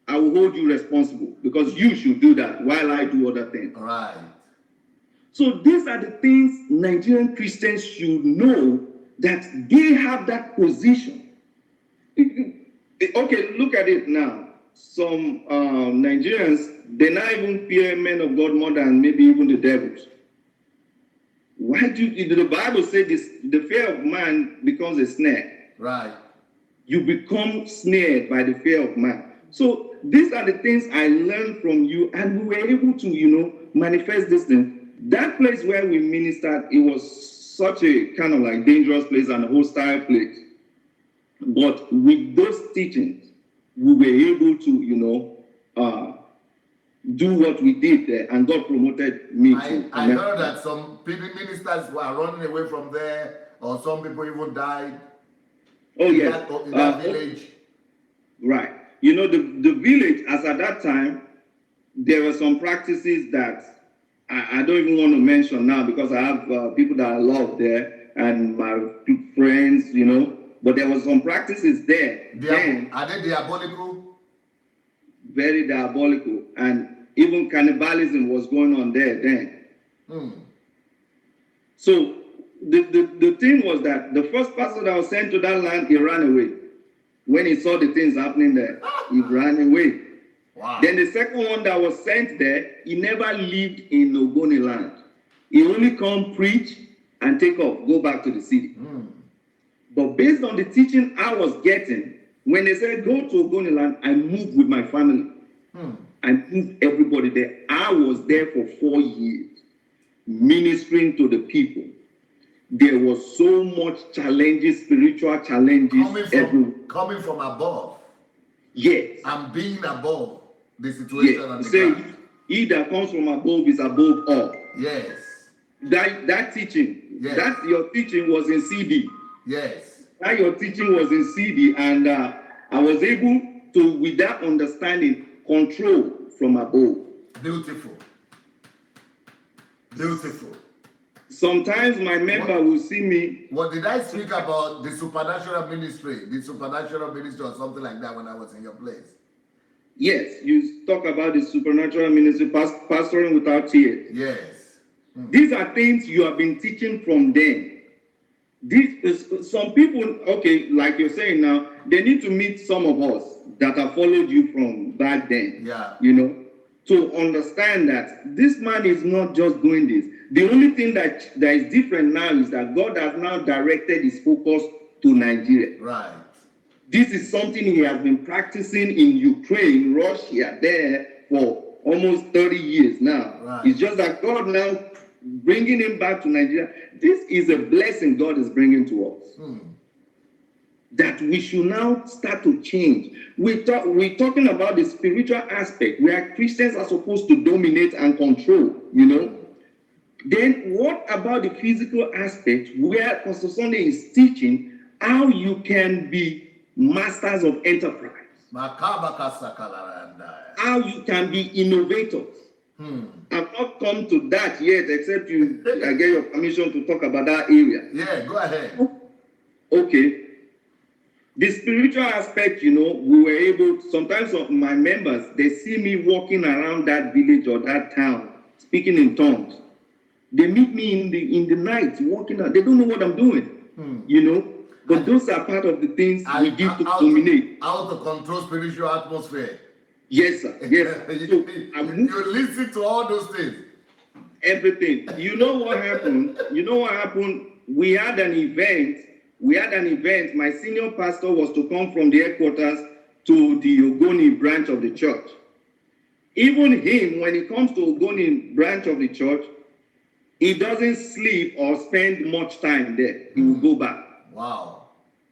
I will hold you responsible because you should do that while I do other things. Right. So these are the things Nigerian Christians should know, that they have that position. Okay, look at it now. Some Nigerians, they not even fear men of God more than maybe even the devils. Why the Bible says this? The fear of man becomes a snare. Right. You become snared by the fear of man. So these are the things I learned from you, and we were able to, manifest this thing. That place where we ministered, it was such a kind of like dangerous place and a hostile place. But with those teachings, we were able to, do what we did there, and God promoted me. I heard that some ministers were running away from there, or some people even died. Oh, yes. In that village. Right. The village, as at that time, there were some practices that I don't even want to mention now, because I have people that I love there and my friends, but there was some practices there. Are they diabolical? Very diabolical. And even cannibalism was going on there then. So the thing was that the first person that was sent to that land, he ran away. When he saw the things happening there, he ran away. Wow. Then the second one that was sent there, he never lived in Ogoniland. He only come preach and take off, go back to the city. But based on the teaching I was getting, when they said go to Ogoniland, I moved with my family. I moved everybody there. I was there for 4 years, ministering to the people. There was so much challenges, spiritual challenges everywhere. Coming from above. Yes. And being above the situation. Yes. And the Say, ground. he that comes from above is above all. Yes. That teaching, yes. That your teaching was in CD. Yes. That your teaching was in CD, and I was able to, with that understanding, control from above. Beautiful. Beautiful. Sometimes my member will see me. What did I speak about the supernatural ministry or something like that when I was in your place? Yes, you talk about the supernatural ministry, pastoring without tears. Yes. These are things you have been teaching from them. Some people, okay, like you're saying now, they need to meet some of us that have followed you from back then. Yeah. To understand that this man is not just doing this. The only thing that is different now is that God has now directed his focus to Nigeria. Right. This is something he has been practicing in Ukraine, Russia, there for almost 30 years now. Right. It's just that God now bringing him back to Nigeria. This is a blessing God is bringing to us. that we should now start to change. We're talking about the spiritual aspect where Christians are supposed to dominate and control, you know. Then what about the physical aspect where Pastor Sunday is teaching how you can be masters of enterprise? How you can be innovators. I've not come to that yet, except I get your permission to talk about that area. Yeah, go ahead. Okay. The spiritual aspect, you know, we were able, sometimes my members, they see me walking around that village or that town, speaking in tongues. They meet me in the night, walking out. They don't know what I'm doing, you know. But those are part of the things we do to dominate. How to control spiritual atmosphere. Yes, sir. Yes. You listen to all those things. Everything. You know what happened? We had an event. My senior pastor was to come from the headquarters to the Ogoni branch of the church. Even him, when it comes to Ogoni branch of the church, he doesn't sleep or spend much time there. He will go back. Wow.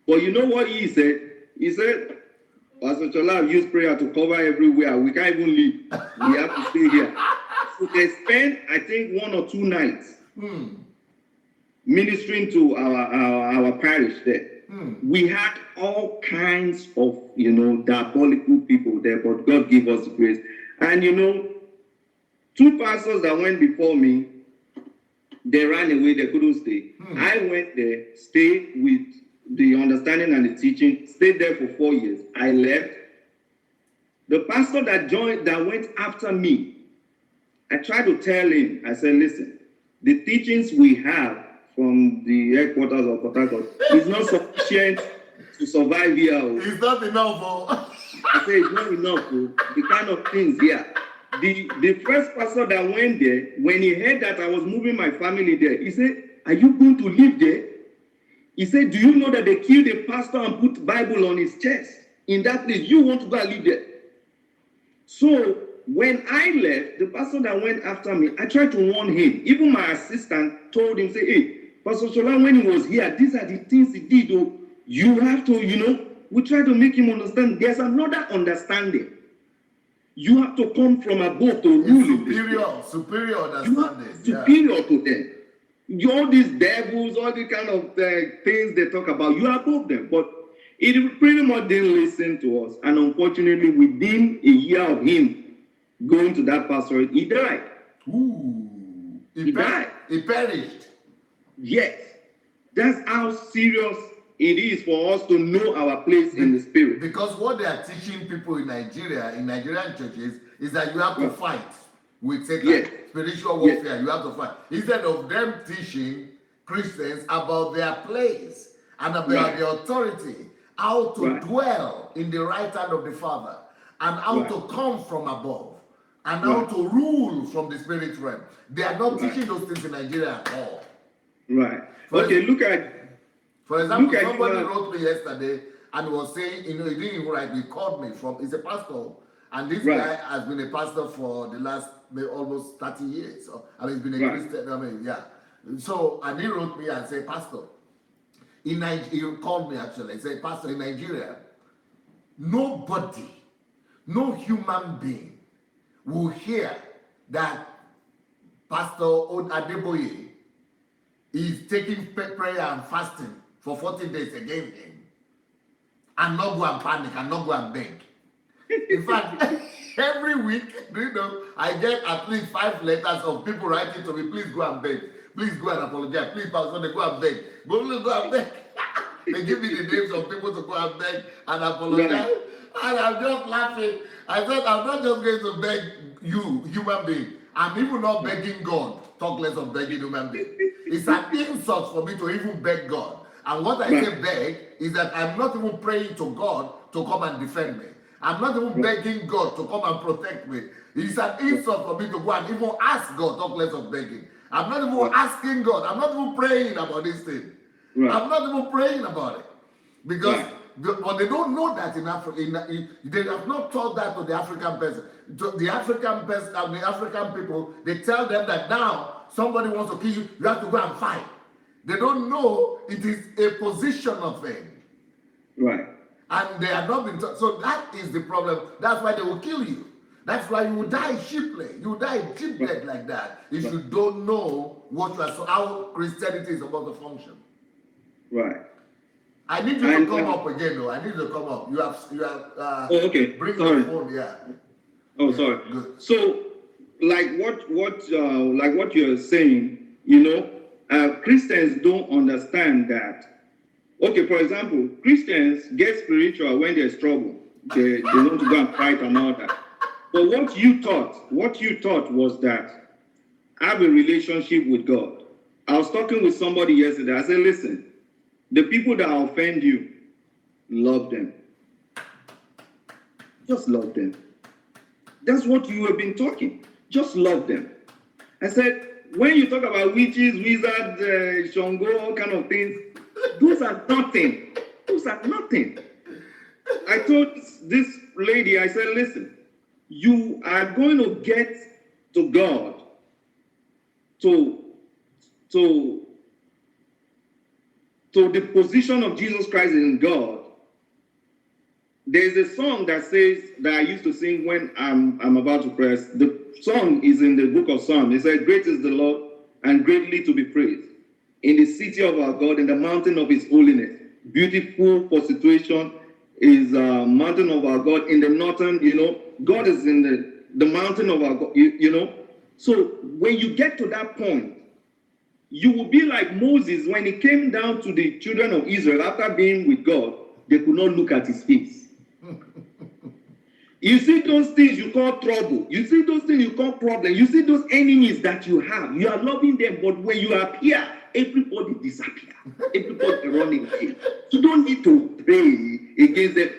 But you know what he said? He said, Pastor Chola, I've used prayer to cover everywhere. We can't even leave. We have to stay here. So they spent, I think, 1 or 2 nights ministering to our parish there. We had all kinds of, you know, diabolical people there, but God gave us grace. And, you know, 2 pastors that went before me, they ran away, they couldn't stay. I went there, stayed with the understanding and the teaching, stayed there for 4 years. I left. The pastor that went after me, I tried to tell him, I said, listen, the teachings we have from the headquarters of Port Harcourt is not sufficient to survive here. It's not enough. I said, it's not enough. The kind of things here. The first pastor that went there, when he heard that I was moving my family there, he said, are you going to live there? He said, do you know that they killed a pastor and put Bible on his chest in that place? You want to go and live there? So when I left, the pastor that went after me, I tried to warn him. Even my assistant told him, say, hey, Pastor Shola, when he was here, these are the things he did. Oh, you have to, you know, we try to make him understand. There's another understanding. You have to come from above to rule. Superior understanding. Superior to them. All these devils, all the kind of things they talk about, you are above them. But it pretty much didn't listen to us. And unfortunately, within a year of him going to that pastorate, he died. Ooh. He died. He perished. Yes. That's how serious it is for us to know our place in the spirit. Because what they are teaching people in Nigeria, in Nigerian churches, is that you have to fight with Satan. Yes. Spiritual warfare, yes. You have to fight. Instead of them teaching Christians about their place and about the authority, how to dwell in the right hand of the Father, and how to come from above, and how to rule from the spirit realm. They are not teaching those things in Nigeria at all. Right. Okay, look at... For example, somebody wrote me yesterday and was saying, you know, he didn't even write, he called me from, he's a pastor, and this guy has been a pastor for the last almost 30 years. So, I mean, he's been a Christian, So, and he wrote me and said, Pastor, he called me actually, he said, Pastor, in Nigeria, nobody, no human being will hear that Pastor Adeboye is taking prayer and fasting for 40 days against him, and not go and panic and not go and beg. In fact, every week, you know, I get at least 5 letters of people writing to me, please go and beg, please go and apologize, please Pastor, they go and beg, go and beg. They give me the names of people to go and beg and apologize, and I'm just laughing. I said, I'm not just going to beg you, human being, I'm even not begging God, talk less of begging human being. It's an insult for me to even beg God. And what I say beg is that I'm not even praying to God to come and defend me. I'm not even begging God to come and protect me. It's an insult for me to go and even ask God, talk less of begging. I'm not even asking God. I'm not even praying about this thing. I'm not even praying about it. Because but they don't know that in Africa. They have not taught that to the African person. To the African person and the African people, they tell them that now somebody wants to kill you, you have to go and fight. They don't know it is a positional thing. Right. And they have not been taught. So that is the problem. That's why they will kill you. That's why you will die cheaply. You will die cheap death like that if you don't know what you are, so how Christianity is supposed to function. Right. I need you to come up again, though. I need you to come up. You have. Oh, okay. Bring Sorry. your phone, yeah. Oh, yeah, sorry. Good. So, like what you're saying, you know, Christians don't understand that. Okay, for example, Christians get spiritual when there's trouble. They want to go and fight and all that. But what you taught was that have a relationship with God. I was talking with somebody yesterday. I said, listen, the people that offend you, love them. Just love them. That's what you have been talking. Just love them. I said, when you talk about witches, wizards, Shango, all kind of things, those are nothing. Those are nothing. I told this lady, I said, listen, you are going to get to God to the position of Jesus Christ in God. There's a song that says, that I used to sing when I'm about to press. The song is in the book of Psalms. It said, great is the Lord and greatly to be praised in the city of our God, in the mountain of his holiness. Beautiful for situation is mountain of our God in the northern, you know, God is in the mountain of our God, you know. So when you get to that point, you will be like Moses when he came down to the children of Israel after being with God, they could not look at his face. You see those things you call trouble. You see those things you call problem. You see those enemies that you have. You are loving them, but when you appear, everybody disappear. Everybody running away. You don't need to pray against them.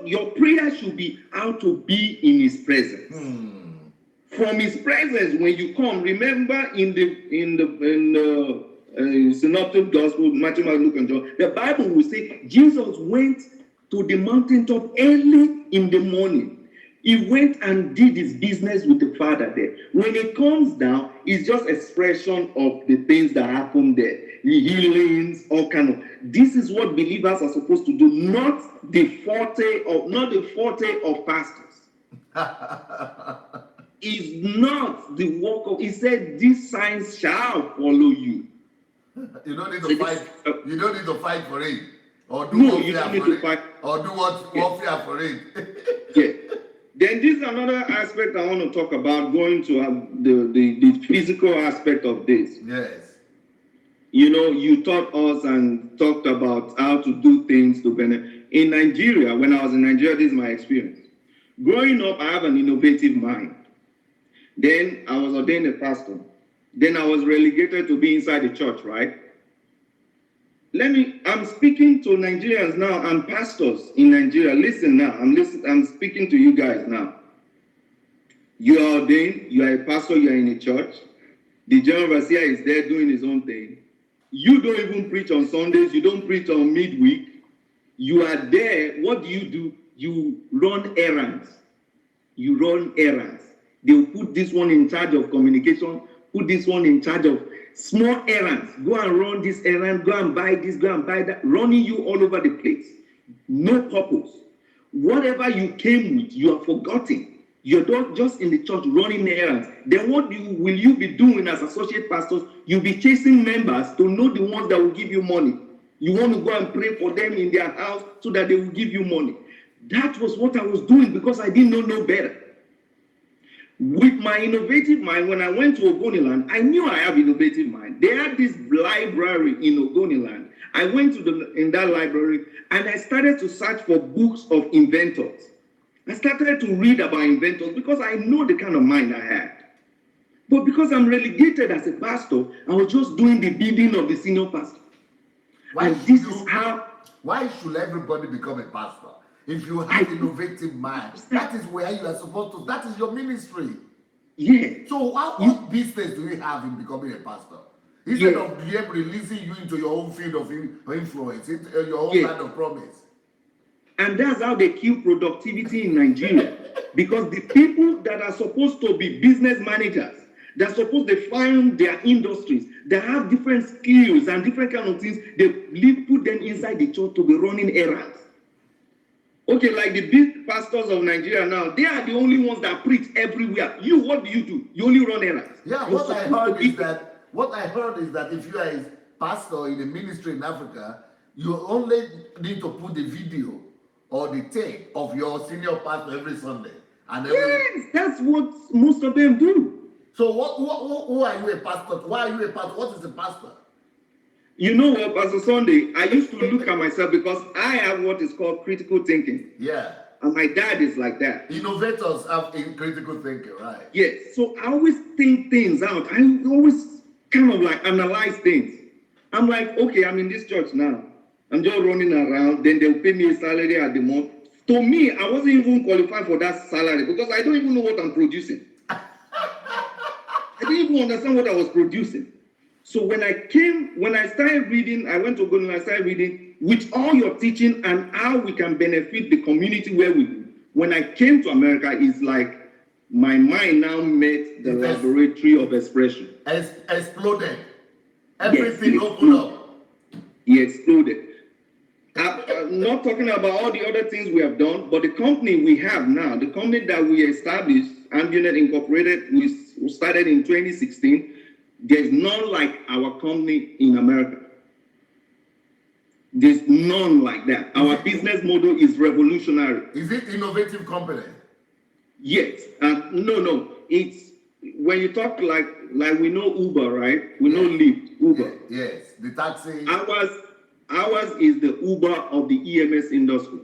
Your prayer should be how to be in his presence. From his presence, when you come, remember in the synoptic gospel, Matthew, Mark, Luke, and John, the Bible will say Jesus went to the mountaintop early in the morning. He went and did his business with the Father there. When he comes down, it's just expression of the things that happen there. The healings, all kind of. This is what believers are supposed to do, not the forte of pastors. Is not the work of. He said, "These signs shall follow you." You don't need to fight. You don't need to fight for it, or do no, you don't need to fight, or do what warfare for it. Yeah. Then this is another aspect I want to talk about, going to the physical aspect of this. Yes. You know, you taught us and talked about how to do things to benefit. In Nigeria, when I was in Nigeria, this is my experience. Growing up, I have an innovative mind. Then I was ordained a pastor. Then I was relegated to be inside the church, right? I'm speaking to Nigerians now and pastors in Nigeria. Listen now, I'm speaking to you guys now. You are ordained, you are a pastor, you are in a church. The general overseer is there doing his own thing. You don't even preach on Sundays, you don't preach on midweek. You are there, what do? You run errands. You run errands. They'll put this one in charge of communication, put this one in charge of small errands. Go and run this errand, go and buy this, go and buy that, running you all over the place. No purpose. Whatever you came with, you are forgotten. You're not just in the church running errands. Then what will you be doing as associate pastors? You'll be chasing members to know the ones that will give you money. You want to go and pray for them in their house so that they will give you money. That was what I was doing because I did not know better. With my innovative mind, when I went to Ogoniland, I knew I have innovative mind. They had this library in Ogoniland. I went in that library and I started to search for books of inventors. I started to read about inventors because I know the kind of mind I had. But because I'm relegated as a pastor, I was just doing the bidding of the senior pastor. Why should everybody become a pastor? If you have innovative mind, that is where you are supposed to. That is your ministry. Yeah. So what business do you have in becoming a pastor? Instead of them releasing you into your own field of influence, into your own land of promise. And that's how they kill productivity in Nigeria. Because the people that are supposed to be business managers, they're supposed to find their industries, they have different skills and different kind of things, they put them inside the church to be running errands. Okay, like the big pastors of Nigeria now, they are the only ones that preach everywhere. You, what do? You only run errands. Yeah, You're what I supposed to heard be. is that if you are a pastor in a ministry in Africa, you only need to put the video or the tape of your senior pastor every Sunday. And every Yes, that's what most of them do. so who are you a pastor? Why are you a pastor? What is a pastor? You know what, Pastor Sunday, I used to look at myself because I have what is called critical thinking. Yeah. And my dad is like that. Innovators have in critical thinking, right? Yes. So I always think things out. I always kind of like analyze things. I'm like, okay, I'm in this church now. I'm just running around. Then they'll pay me a salary at the month. To me, I wasn't even qualified for that salary because I don't even know what I'm producing. I didn't even understand what I was producing. So when I started reading, I went to Ogoniland, I started reading with all your teaching and how we can benefit the community where we do. When I came to America, it's like my mind now met the laboratory of expression. Exploded. Everything Yes, opened up. He exploded. I'm not talking about all the other things we have done, but the company we have now, the company that we established, Ambient Incorporated, we started in 2016. There's none like our company in America. There's none like that. Our business model is revolutionary. Is it innovative company? Yes. No. It's when you talk like we know Uber, right? We know Lyft, Uber. Yes. The taxi. Ours is the Uber of the EMS industry.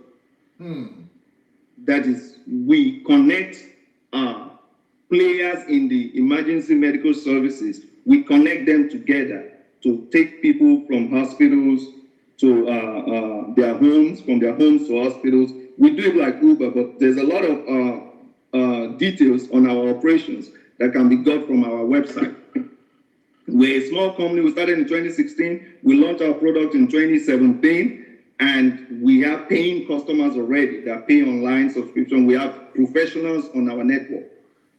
That is, we connect players in the emergency medical services. We connect them together to take people from hospitals to their homes, from their homes to hospitals. We do it like Uber, but there's a lot of details on our operations that can be got from our website. We're a small company. We started in 2016. We launched our product in 2017, and we have paying customers already that pay online subscription. We have professionals on our network.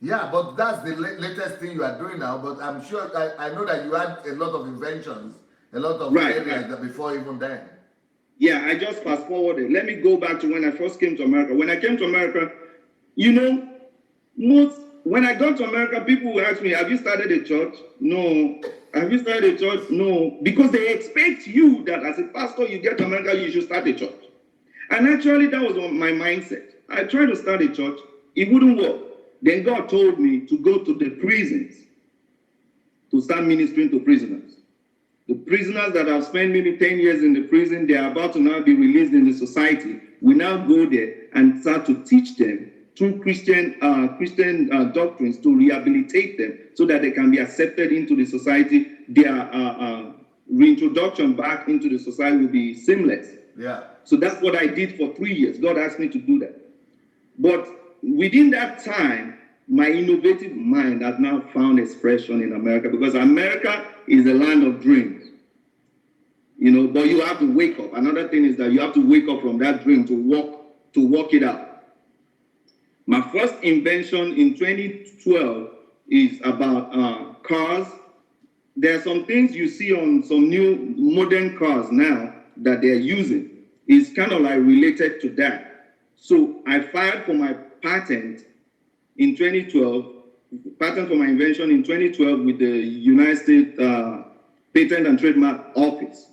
Yeah, but that's the latest thing you are doing now. But I'm sure I know that you had a lot of inventions, a lot of areas that before even then. Yeah, I just fast forwarded. Let me go back to when I first came to America. When I came to America, when I got to America, people will ask me, have you started a church? No. Have you started a church? No. Because they expect you that as a pastor, you get to America, you should start a church. And actually, that was my mindset. I tried to start a church. It wouldn't work. Then God told me to go to the prisons to start ministering to prisoners. The prisoners that have spent maybe 10 years in the prison, they are about to now be released in the society. We now go there and start to teach them through Christian doctrines to rehabilitate them so that they can be accepted into the society. Their reintroduction back into the society will be seamless. Yeah. So that's what I did for 3 years. God asked me to do that. But within that time, my innovative mind has now found expression in America because America is a land of dreams. But you have to wake up. Another thing is that you have to wake up from that dream to walk it out. My first invention in 2012 is about cars. There are some things you see on some new modern cars now that they're using. It's kind of like related to that. So I filed for my patent in 2012, patent for my invention in 2012 with the United States Patent and Trademark Office.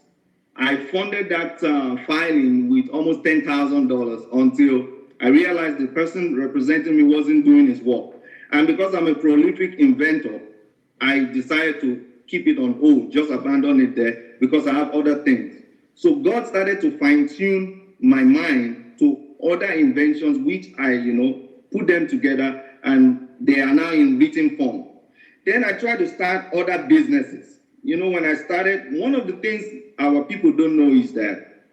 I funded that filing with almost $10,000 until I realized the person representing me wasn't doing his work. And because I'm a prolific inventor, I decided to keep it on hold, just abandon it there because I have other things. So God started to fine-tune my mind to other inventions, which I, put them together, and they are now in written form. Then I tried to start other businesses. When I started, one of the things our people don't know is that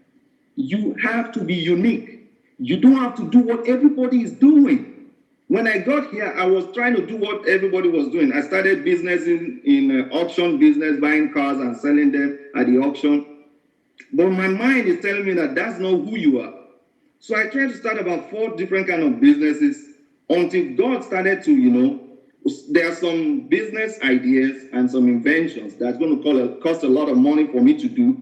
you have to be unique. You don't have to do what everybody is doing. When I got here, I was trying to do what everybody was doing. I started business in auction business, buying cars and selling them at the auction. But my mind is telling me that that's not who you are. So I tried to start about 4 different kind of businesses until God started to, there are some business ideas and some inventions that's going to cost a lot of money for me to do.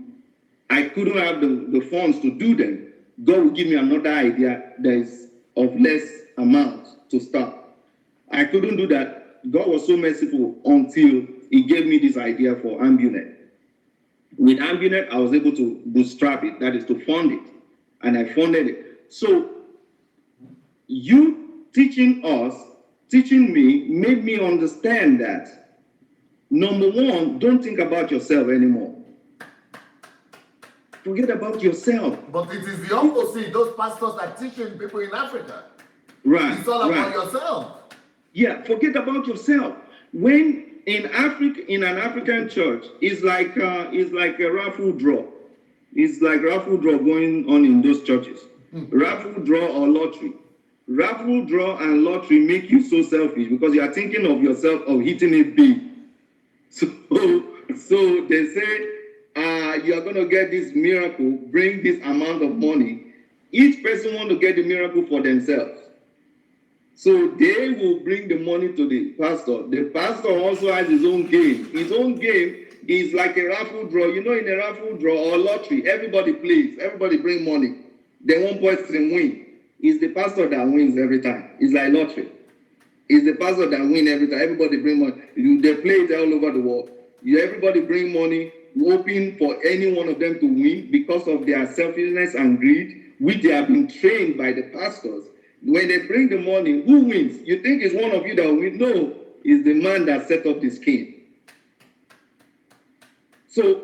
I couldn't have the funds to do them. God will give me another idea that is of less amount to start. I couldn't do that. God was so merciful until he gave me this idea for AmbuNet. With AmbuNet, I was able to bootstrap it, that is to fund it, and I funded it. So you teaching me, made me understand that, number one, don't think about yourself anymore. Forget about yourself. But it is the opposite. Those pastors are teaching people in Africa. Right. It's all about yourself. Yeah, forget about yourself. When in Africa, in an African church, it's like a raffle draw. It's like raffle draw going on in those churches. Raffle draw or lottery. Raffle draw and lottery make you so selfish because you are thinking of yourself of hitting it big. So they say, you are going to get this miracle, bring this amount of money. Each person want to get the miracle for themselves. So they will bring the money to the pastor. The pastor also has his own game. His own game is like a raffle draw. You know, in a raffle draw or lottery, everybody plays. Everybody bring money. Then one person win. It's the pastor that wins every time. It's like lottery. It's the pastor that wins every time. Everybody bring money. They play it all over the world. Everybody bring money, hoping for any one of them to win because of their selfishness and greed, which they have been trained by the pastors. When they bring the money, who wins? You think it's one of you that will win? No, it's the man that set up the scheme. So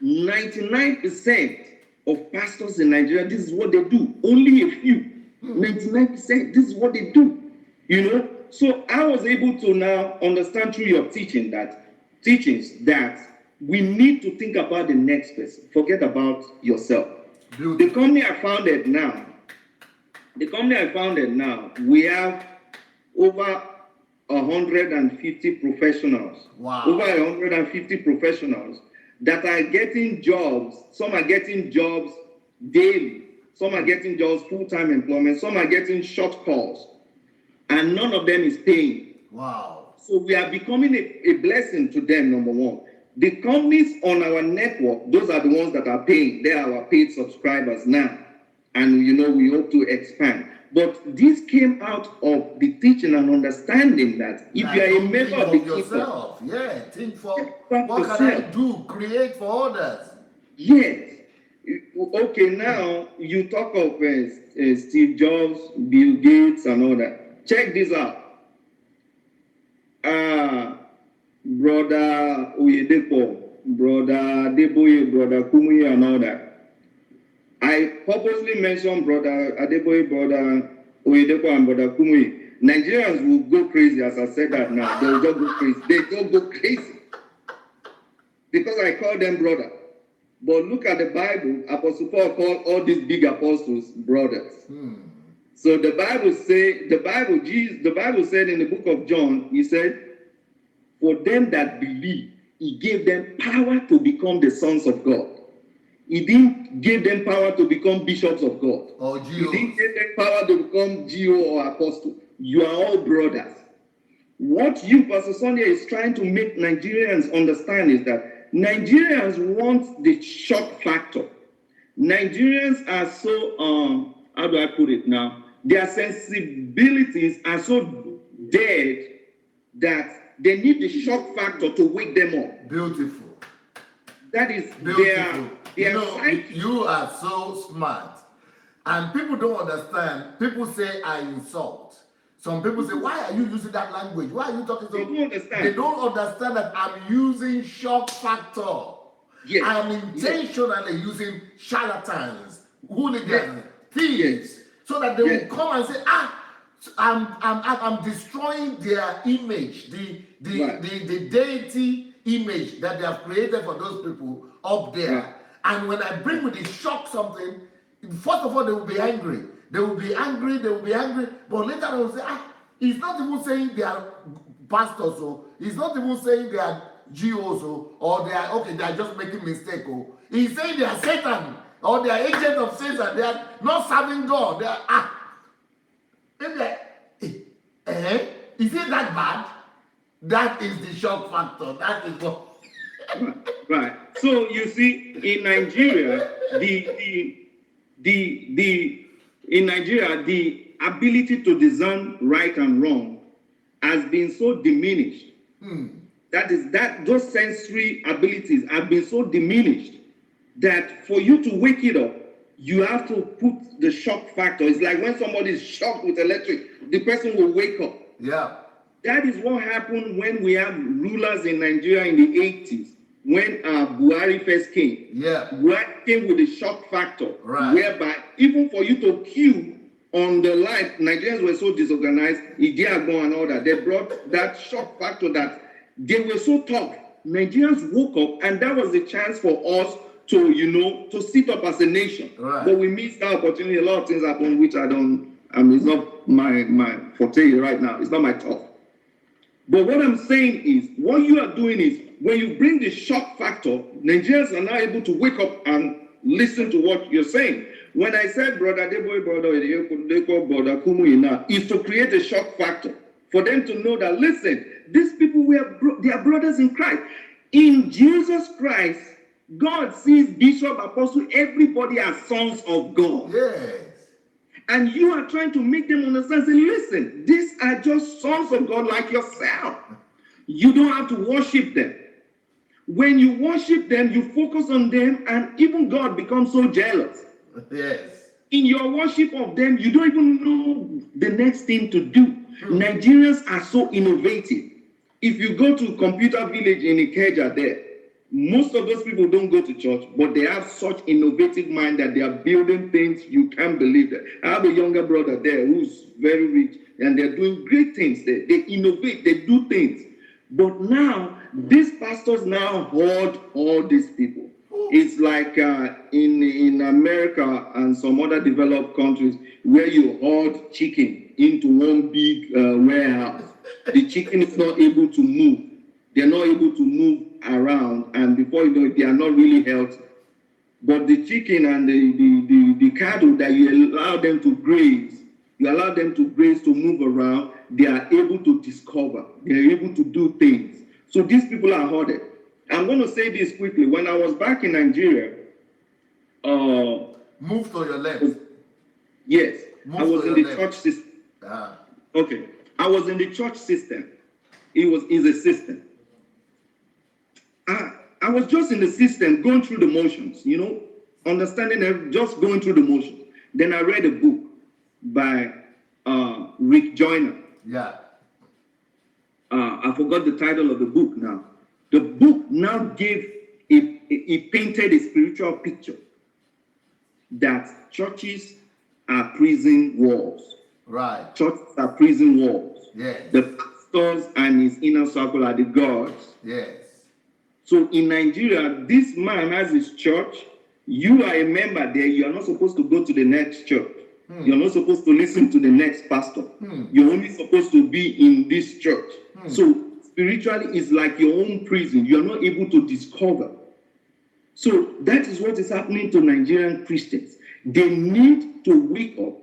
99% of pastors in Nigeria, this is what they do. Only a few. 99%, this is what they do. You know? So I was able to now understand through your teachings that we need to think about the next person. Forget about yourself. The company I founded now, we have over 150 professionals. Wow. Over 150 professionals that are getting jobs. Some are getting jobs daily. Some are getting jobs full-time employment. Some are getting short calls. And none of them is paying. Wow. So we are becoming a blessing to them, number one. The companies on our network, those are the ones that are paying. They are our paid subscribers now. And, we hope to expand. But this came out of the teaching and understanding that if you are a member of the yourself, think for what can I do, create for others. Yes. Okay, now you talk of Steve Jobs, Bill Gates, and all that. Check this out. Brother Oyedepo, Brother Adeboye, Brother Kumuyi, and all that. I purposely mentioned Brother Adeboye, Brother Oyedepo, and Brother Kumuyi. Nigerians will go crazy as I said that now. They will just go crazy. They don't go crazy. Because I call them brother. But look at the Bible. Apostle Paul called all these big apostles brothers. So the Bible said in the book of John, he said, for them that believe, he gave them power to become the sons of God. He didn't give them power to become bishops of God. Or He didn't give them power to become GO or apostle. You are all brothers. What you, Pastor Sonia, is trying to make Nigerians understand is that Nigerians want the shock factor. Nigerians are so, how do I put it now? Their sensibilities are so dead that they need the shock factor to wake them up. Beautiful. That is beautiful. Their you are so smart. And people don't understand. People say I insult. Some people say, why are you using that language? Why are you talking so? They don't understand. They don't understand that I'm using shock factor. Yes. I'm intentionally using charlatans, hooligans, thieves, so that they will come and say, I'm destroying their image, the deity image that they have created for those people up there. Right. And when I bring with the shock something, first of all, they will be angry. They will be angry, but later they will say, he's not even saying they are pastors, so he's not even saying they are GOs, or they are just making mistake. He's saying they are Satan, or they are agents of Satan. They are not serving God. They are, is it that bad? That is the shock factor. That is what. Right. So you see, in Nigeria, in Nigeria, the ability to discern right and wrong has been so diminished. Those sensory abilities have been so diminished that for you to wake it up, you have to put the shock factor. It's like when somebody is shocked with electric, the person will wake up. Yeah. That is what happened when we had rulers in Nigeria in the 80s, when Buhari first came. Yeah. Buhari came with a shock factor, right, whereby even for you to queue on the line, Nigerians were so disorganized, Idiagbon and all that. They brought that shock factor that they were so tough. Nigerians woke up, and that was a chance for us to, to sit up as a nation. Right. But we missed that opportunity. A lot of things happened, which it's not my forte right now. It's not my talk. But what I'm saying is, what you are doing is, when you bring the shock factor, Nigerians are now able to wake up and listen to what you're saying. When I said brother Deboy, brother Kumuina, is to create a shock factor for them to know that, listen, these people they are brothers in Christ. In Jesus Christ, God sees bishop, apostle, everybody as sons of God. Yes. And you are trying to make them understand, say, listen, these are just sons of God like yourself. You don't have to worship them. When you worship them, you focus on them, and even God becomes so jealous. Yes. In your worship of them, you don't even know the next thing to do. Nigerians are so innovative. If you go to Computer Village in Ikeja there, most of those people don't go to church, but they have such innovative mind that they are building things you can't believe that. I have a younger brother there who's very rich, and they're doing great things. They innovate, they do things. But now, these pastors now hoard all these people. It's like in America and some other developed countries where you hoard chicken into one big warehouse. The chicken is not able to move. They're not able to move around, and before you know it, they are not really healthy. But the chicken and the cattle that you allow them to graze, to move around, they are able to discover. They are able to do things. So these people are hoarded. I'm going to say this quickly. When I was back in Nigeria, move to your left. Yes, I was in the church system. Ah. Okay, I was in the church system. It's a system. I was just in the system, going through the motions, understanding, just going through the motions. Then I read a book by Rick Joyner. Yeah. I forgot the title of the book now. The book now it painted a spiritual picture that churches are prison walls. Right. Churches are prison walls. Yes. The pastors and his inner circle are the guards. Yes. So in Nigeria, this man has his church. You are a member there. You are not supposed to go to the next church. You're not supposed to listen to the next pastor. You're only supposed to be in this church. So spiritually, it's like your own prison. You're not able to discover. So that is what is happening to Nigerian Christians. They need to wake up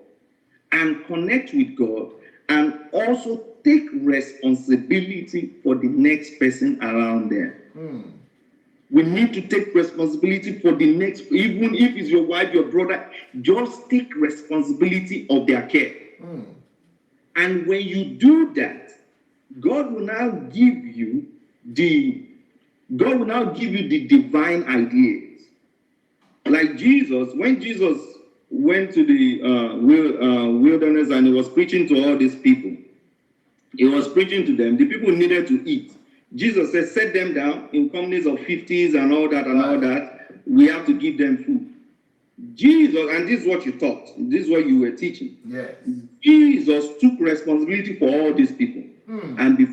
and connect with God, and also take responsibility for the next person around them. We need to take responsibility for the next, even if it's your wife, your brother, just take responsibility of their care. And when you do that, God will now give you the divine ideas. Like Jesus, when Jesus went to the wilderness and he was preaching to all these people, he was preaching to them. The people needed to eat. Jesus said, set them down in companies of 50s and all that. We have to give them food. Jesus, and this is what you taught. This is what you were teaching. Yes. Jesus took responsibility for all these people. And the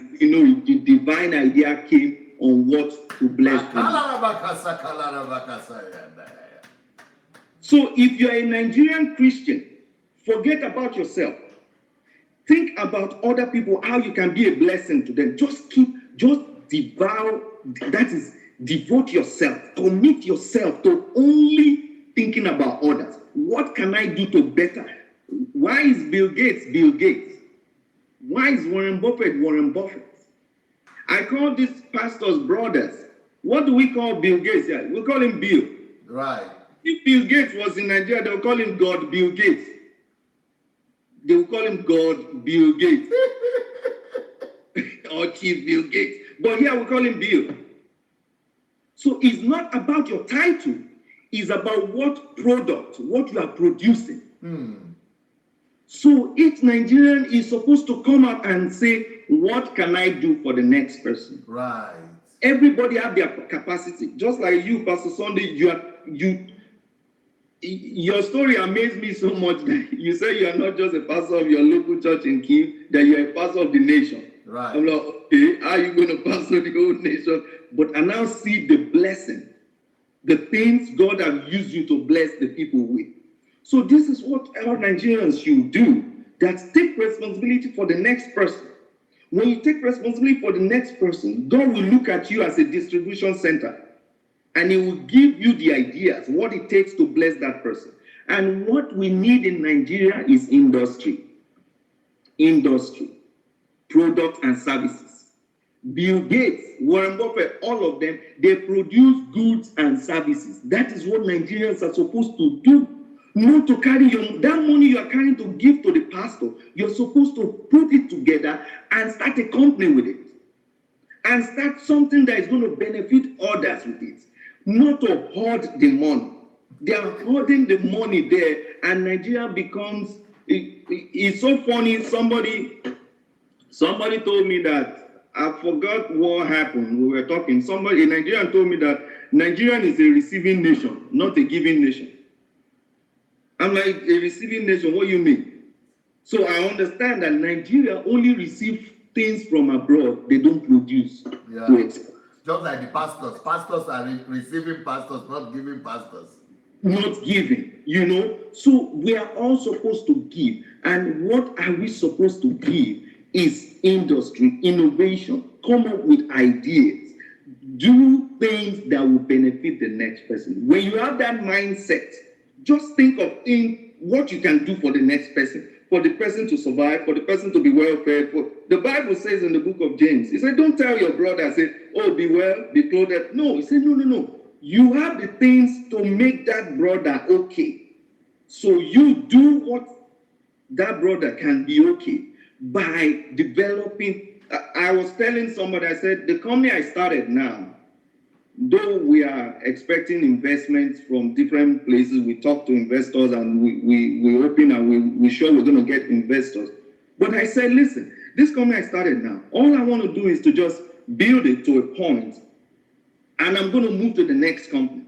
divine idea came on what to bless them. So if you're a Nigerian Christian, forget about yourself. Think about other people, how you can be a blessing to them. Just devote yourself, commit yourself to only thinking about others. What can I do to better? Why is Bill Gates Bill Gates? Why is Warren Buffett Warren Buffett? I call these pastors brothers. What do we call Bill Gates? Yeah, we call him Bill. Right. If Bill Gates was in Nigeria, they will call him God Bill Gates. They will call him God Bill Gates or Chief Bill Gates. But here we call him Bill. So it's not about your title. It's about what product, what you are producing. So each Nigerian is supposed to come out and say, what can I do for the next person? Right. Everybody have their capacity. Just like you, Pastor Sunday, your story amazed me so much that you say you are not just a pastor of your local church in Kim, that you are a pastor of the nation. Right. I'm like, okay, how are you going to pastor the whole nation? But I now see the blessing, the things God has used you to bless the people with. So this is what our Nigerians should do, that take responsibility for the next person. When you take responsibility for the next person, God will look at you as a distribution center. And he will give you the ideas, what it takes to bless that person. And what we need in Nigeria is industry. Industry, product and services. Bill Gates, Warren Buffett, all of them, they produce goods and services. That is what Nigerians are supposed to do. Not to carry that money you are carrying to give to the pastor. You're supposed to put it together and start a company with it. And start something that is going to benefit others with it. Not to hoard the money. They are hoarding the money there, and Nigeria becomes. It's so funny. Somebody told me that, I forgot what happened. We were talking. A Nigerian told me that Nigeria is a receiving nation, not a giving nation. I'm like, a receiving nation? What do you mean? So I understand that Nigeria only receives things from abroad. They don't produce. Yeah. To export. Just like the pastors. Pastors are receiving pastors, not giving pastors. Not giving, So we are all supposed to give. And what are we supposed to give is industry, innovation, come up with ideas, do things that will benefit the next person. When you have that mindset, just think of what you can do for the next person, for the person to survive, for the person to be well fed. The Bible says in the book of James, it said, don't tell your brother, say, oh, be well, be clothed. No, it said, no. You have the things to make that brother okay. So you do what that brother can be okay by developing. I was telling somebody, I said, the company I started now, though we are expecting investments from different places, we talk to investors and we open and we're sure we're going to get investors. But I said, listen, this company I started now, all I want to do is to just build it to a point, and I'm going to move to the next company,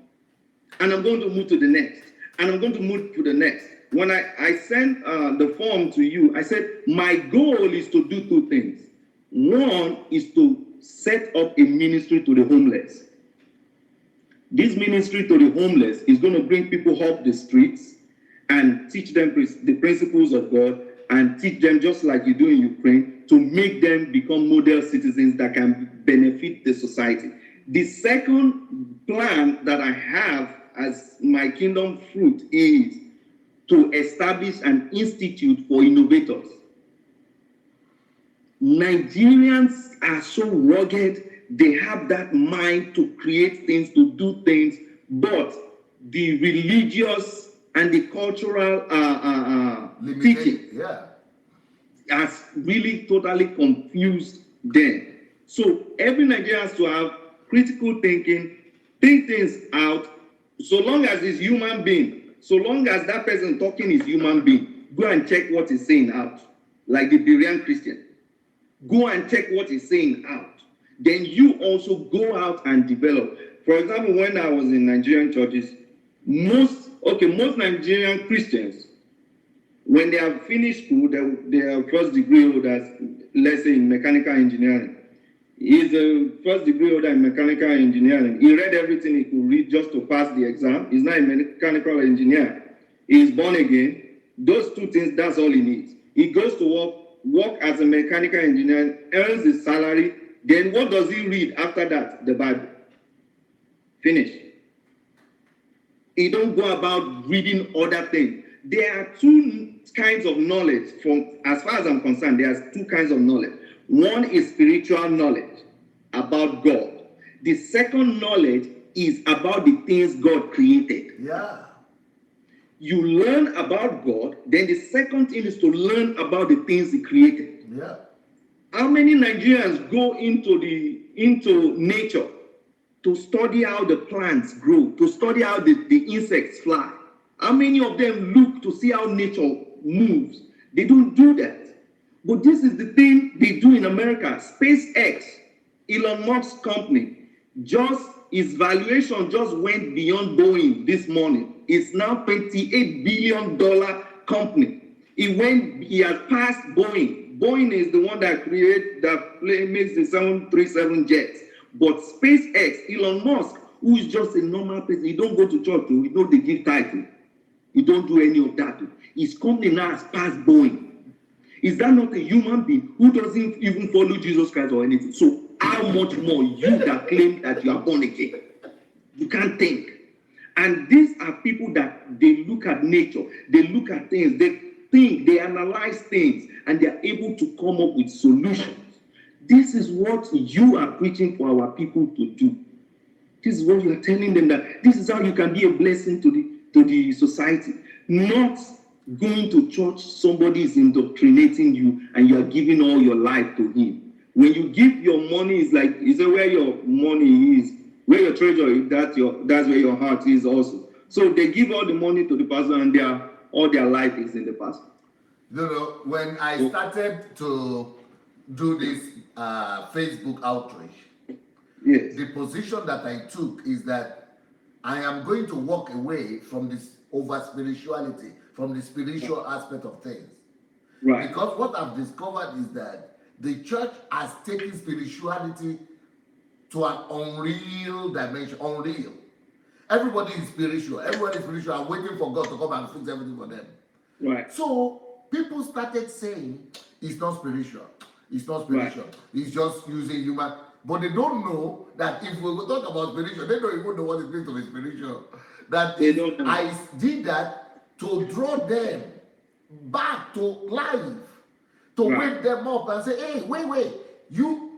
and I'm going to move to the next, and I'm going to move to the next. When I sent the form to you, I said, my goal is to do two things. One is to set up a ministry to the homeless. This ministry to the homeless is going to bring people off the streets and teach them the principles of God, and teach them, just like you do in Ukraine, to make them become model citizens that can benefit the society. The second plan that I have as my kingdom fruit is to establish an institute for innovators. Nigerians are so rugged, they have that mind to create things, to do things, but the religious and the cultural teaching has really totally confused them. So every Nigerian has to have critical thinking, think things out. So long as it's human being, so long as that person talking is human being, go and check what he's saying out. Like the Berean Christian. Go and check what he's saying out. Then you also go out and develop. For example, when I was in Nigerian churches, most Nigerian Christians, when they have finished school, they are first degree holders, let's say in mechanical engineering. He's a first degree holder in mechanical engineering. He read everything he could read just to pass the exam. He's not a mechanical engineer. He's born again. Those two things, that's all he needs. He goes to work as a mechanical engineer, earns his salary. Then what does he read after that? The Bible. Finish. He don't go about reading other things. There are two kinds of knowledge. As far as I'm concerned, there's two kinds of knowledge. One is spiritual knowledge about God. The second knowledge is about the things God created. Yeah. You learn about God. Then the second thing is to learn about the things He created. Yeah. How many Nigerians go into nature to study how the plants grow, to study how the insects fly? How many of them look to see how nature moves? They don't do that. But this is the thing they do in America. SpaceX, Elon Musk's company, his valuation just went beyond Boeing this morning. It's now $28 billion company. He has passed Boeing. Boeing is the one that makes the 737 jets. But SpaceX, Elon Musk, who is just a normal person, he don't go to church, he don't give title. He don't do any of that. His company now has passed Boeing. Is that not a human being who doesn't even follow Jesus Christ or anything? So how much more you that claim that you are born again? You can't think. And these are people that they look at nature, they look at things, they think, they analyze things, and they are able to come up with solutions. This is what you are preaching for our people to do. This is what you are telling them, that this is how you can be a blessing to the society. Not going to church, somebody is indoctrinating you and you are giving all your life to him. When you give your money, it's like, is it where your money is, where your treasure is, that's where your heart is also. So they give all the money to the pastor and all their life is in the pastor. When I started to do this Facebook outreach, yes, the position that I took is that I am going to walk away from this over spirituality, from the spiritual aspect of things. Right. Because what I've discovered is that the church has taken spirituality to an unreal dimension. Unreal. Everybody is spiritual. Everybody is spiritual and waiting for God to come and fix everything for them. Right. So people started saying it's not spiritual. It's not spiritual. Right. It's just using human. But they don't know that if we talk about spiritual, they don't even know what it means to be spiritual. That is, I did that to draw them back to life, to wake them up and say, hey, wait,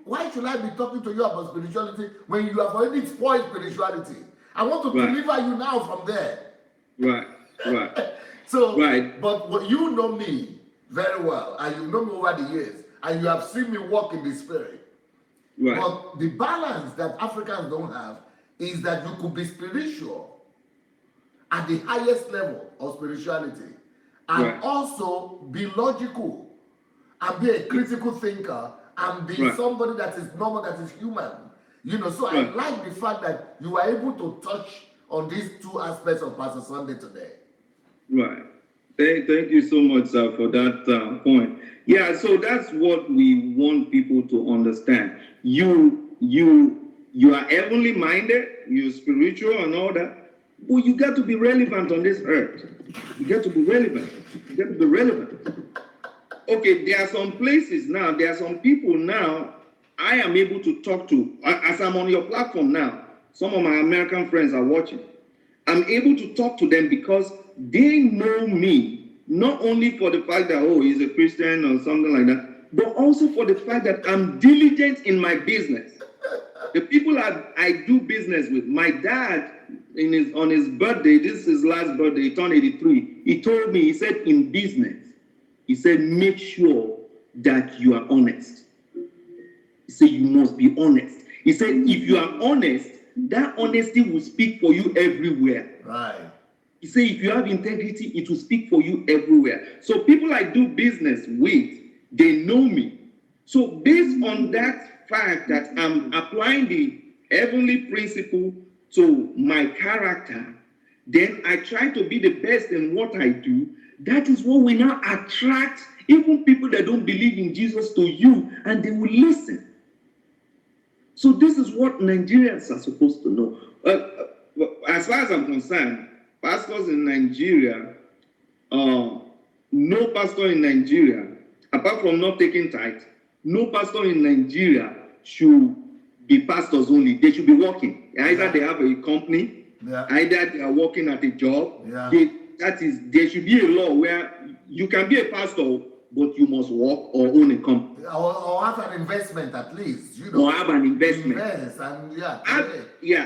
why should I be talking to you about spirituality when you have already spoiled spirituality? I want to deliver you now from there. Right. So, but you know me very well, and you know me over the years, and you have seen me walk in the spirit. Right. But the balance that Africans don't have is that you could be spiritual at the highest level of spirituality and also be logical and be a critical thinker and be somebody that is normal, that is human. So I like the fact that you were able to touch on these two aspects of Pastor Sunday today. Right. Thank you so much, sir, for that point. Yeah, so that's what we want people to understand. You are heavenly minded, you're spiritual and all that, but you got to be relevant on this earth. You got to be relevant. Okay, there are some places now, there are some people now I am able to talk to, as I'm on your platform now. Some of my American friends are watching. I'm able to talk to them because they know me, not only for the fact that, he's a Christian or something like that, but also for the fact that I'm diligent in my business. The people I do business with, my dad, on his birthday, this is his last birthday, he turned 83, he told me, he said, in business, he said, make sure that you are honest. He said, you must be honest. He said, if you are honest, that honesty will speak for you everywhere. Right. He said, if you have integrity, it will speak for you everywhere. So people I do business with, they know me. So based on that fact that I'm applying the heavenly principle to my character, then I try to be the best in what I do. That is what will now attract even people that don't believe in Jesus to you, and they will listen. So this is what Nigerians are supposed to know. As far as I'm concerned, pastors in Nigeria, no pastor in Nigeria, apart from not taking tithe, no pastor in Nigeria should be pastors only. They should be working. Either they have a company, either they are working at a job. There should be a law where you can be a pastor, but you must work or own a company. or have an investment at least, or have an investment. Invest and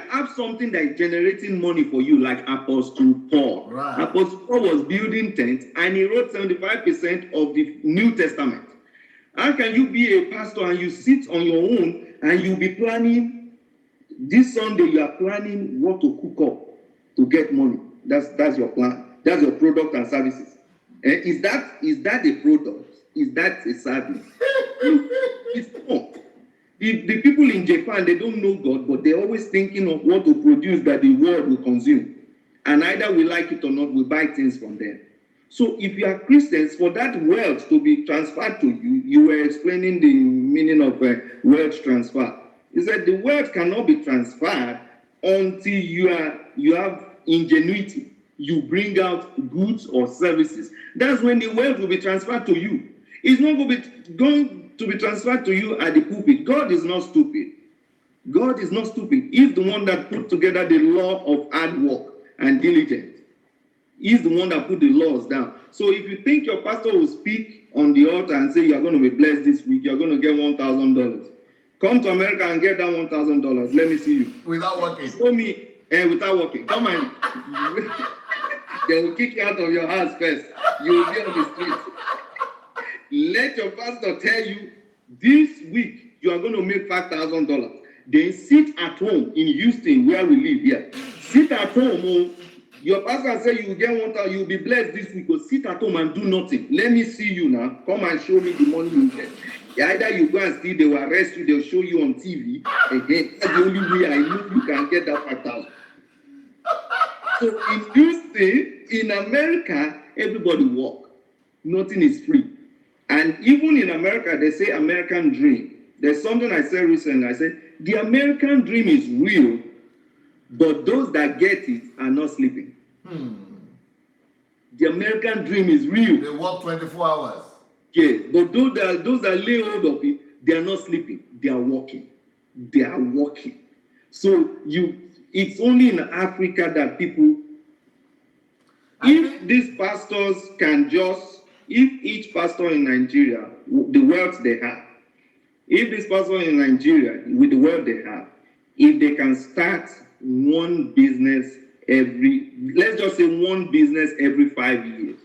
have something that is generating money for you, like Apostle Paul. Right. Apostle Paul was building tents and he wrote 75% of the New Testament. How can you be a pastor and you sit on your own and you be planning this Sunday? You are planning what to cook up to get money. That's your plan. That's your product and services. Is that a product? Is that a service? It's not. The people in Japan, they don't know God, but they're always thinking of what to produce that the world will consume. And either we like it or not, we buy things from them. So if you are Christians, for that wealth to be transferred to you, you were explaining the meaning of wealth transfer. He said the wealth cannot be transferred until you have ingenuity. You bring out goods or services. That's when the wealth will be transferred to you. It's not going to be transferred to you at the pulpit. God is not stupid. God is not stupid. He's the one that put together the law of hard work and diligence. He's the one that put the laws down. So if you think your pastor will speak on the altar and say you're going to be blessed this week, you're going to get $1,000. Come to America and get that $1,000. Let me see you. Without working. Show me, without working. Come on. They will kick you out of your house first. You will be on the street. Let your pastor tell you, this week you are going to make $5,000. Then sit at home in Houston, where we live here. Sit at home. Your pastor say you will get $1,000, you will be blessed this week. Go sit at home and do nothing. Let me see you now. Come and show me the money you get. Either you go and steal, they will arrest you, they'll show you on TV. Again, that's the only way I know you can get that 5,000. So in Houston, in America, everybody work. Nothing is free. And even in America, they say American dream. There's something I said recently. I said, the American dream is real, but those that get it are not sleeping. The American dream is real. They work 24 hours. Yes, but those that lay hold of it, they are not sleeping. They are working. They are working. So it's only in Africa that people, if these pastors can just, if each pastor in Nigeria, the wealth they have, if this pastor in Nigeria, with the wealth they have, if they can start one business let's just say one business every 5 years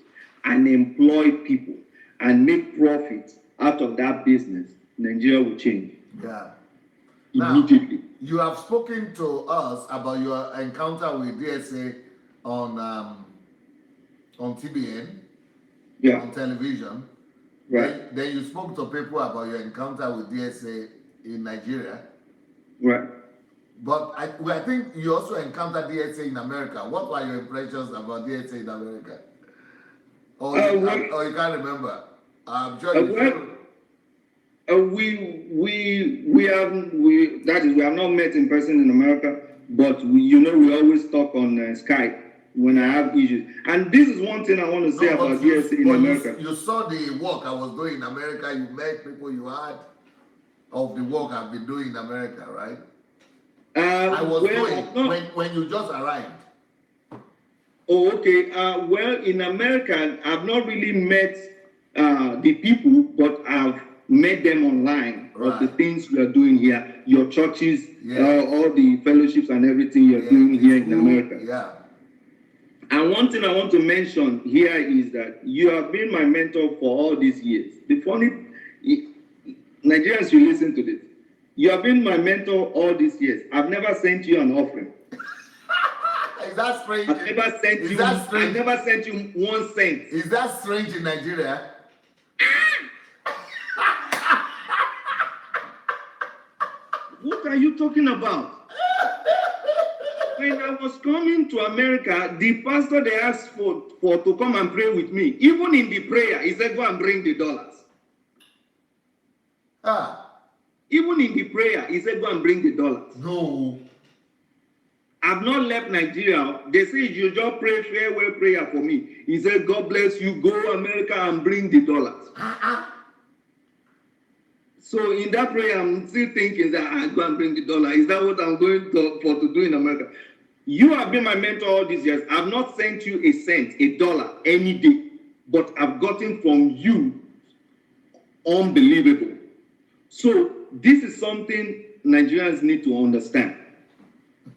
and employ people and make profit out of that business, Nigeria will change. Yeah. Immediately. Now, you have spoken to us about your encounter with DSA on TBN, on television. Right. Then you spoke to people about your encounter with DSA in Nigeria. Right. But I think you also encountered DSA in America. What were your impressions about DSA in America? Or you can't remember? I'm sure you we have not met in person in America, but we always talk on Skype when I have issues. And this is one thing I want to say about DSA in America. You saw the work I was doing in America. You met people you had of the work I've been doing in America, right? I was doing when you just arrived. Oh, okay. Well, in America, I've not really met the people, but I've met them online of the things we are doing here, your churches, all the fellowships and everything you're doing here in America. Yeah. And one thing I want to mention here is that you have been my mentor for all these years. The funny, Nigerians should listen to this. You have been my mentor all these years. I've never sent you an offering. Is that strange? I've never sent you. I've never sent you 1 cent. Is that strange in Nigeria? What are you talking about? When I was coming to America, the pastor they asked for to come and pray with me. Even in the prayer, he said, "Go and bring the dollars." Even in the prayer, he said, "Go and bring the dollars." No. I've not left Nigeria. They say you just pray farewell prayer for me. He said, "God bless you. Go America and bring the dollars." So in that prayer, I'm still thinking that I go and bring the dollar. Is that what I'm going to do in America? You have been my mentor all these years. I've not sent you a cent, a dollar, any day, but I've gotten from you Unbelievable. So this is something Nigerians need to understand.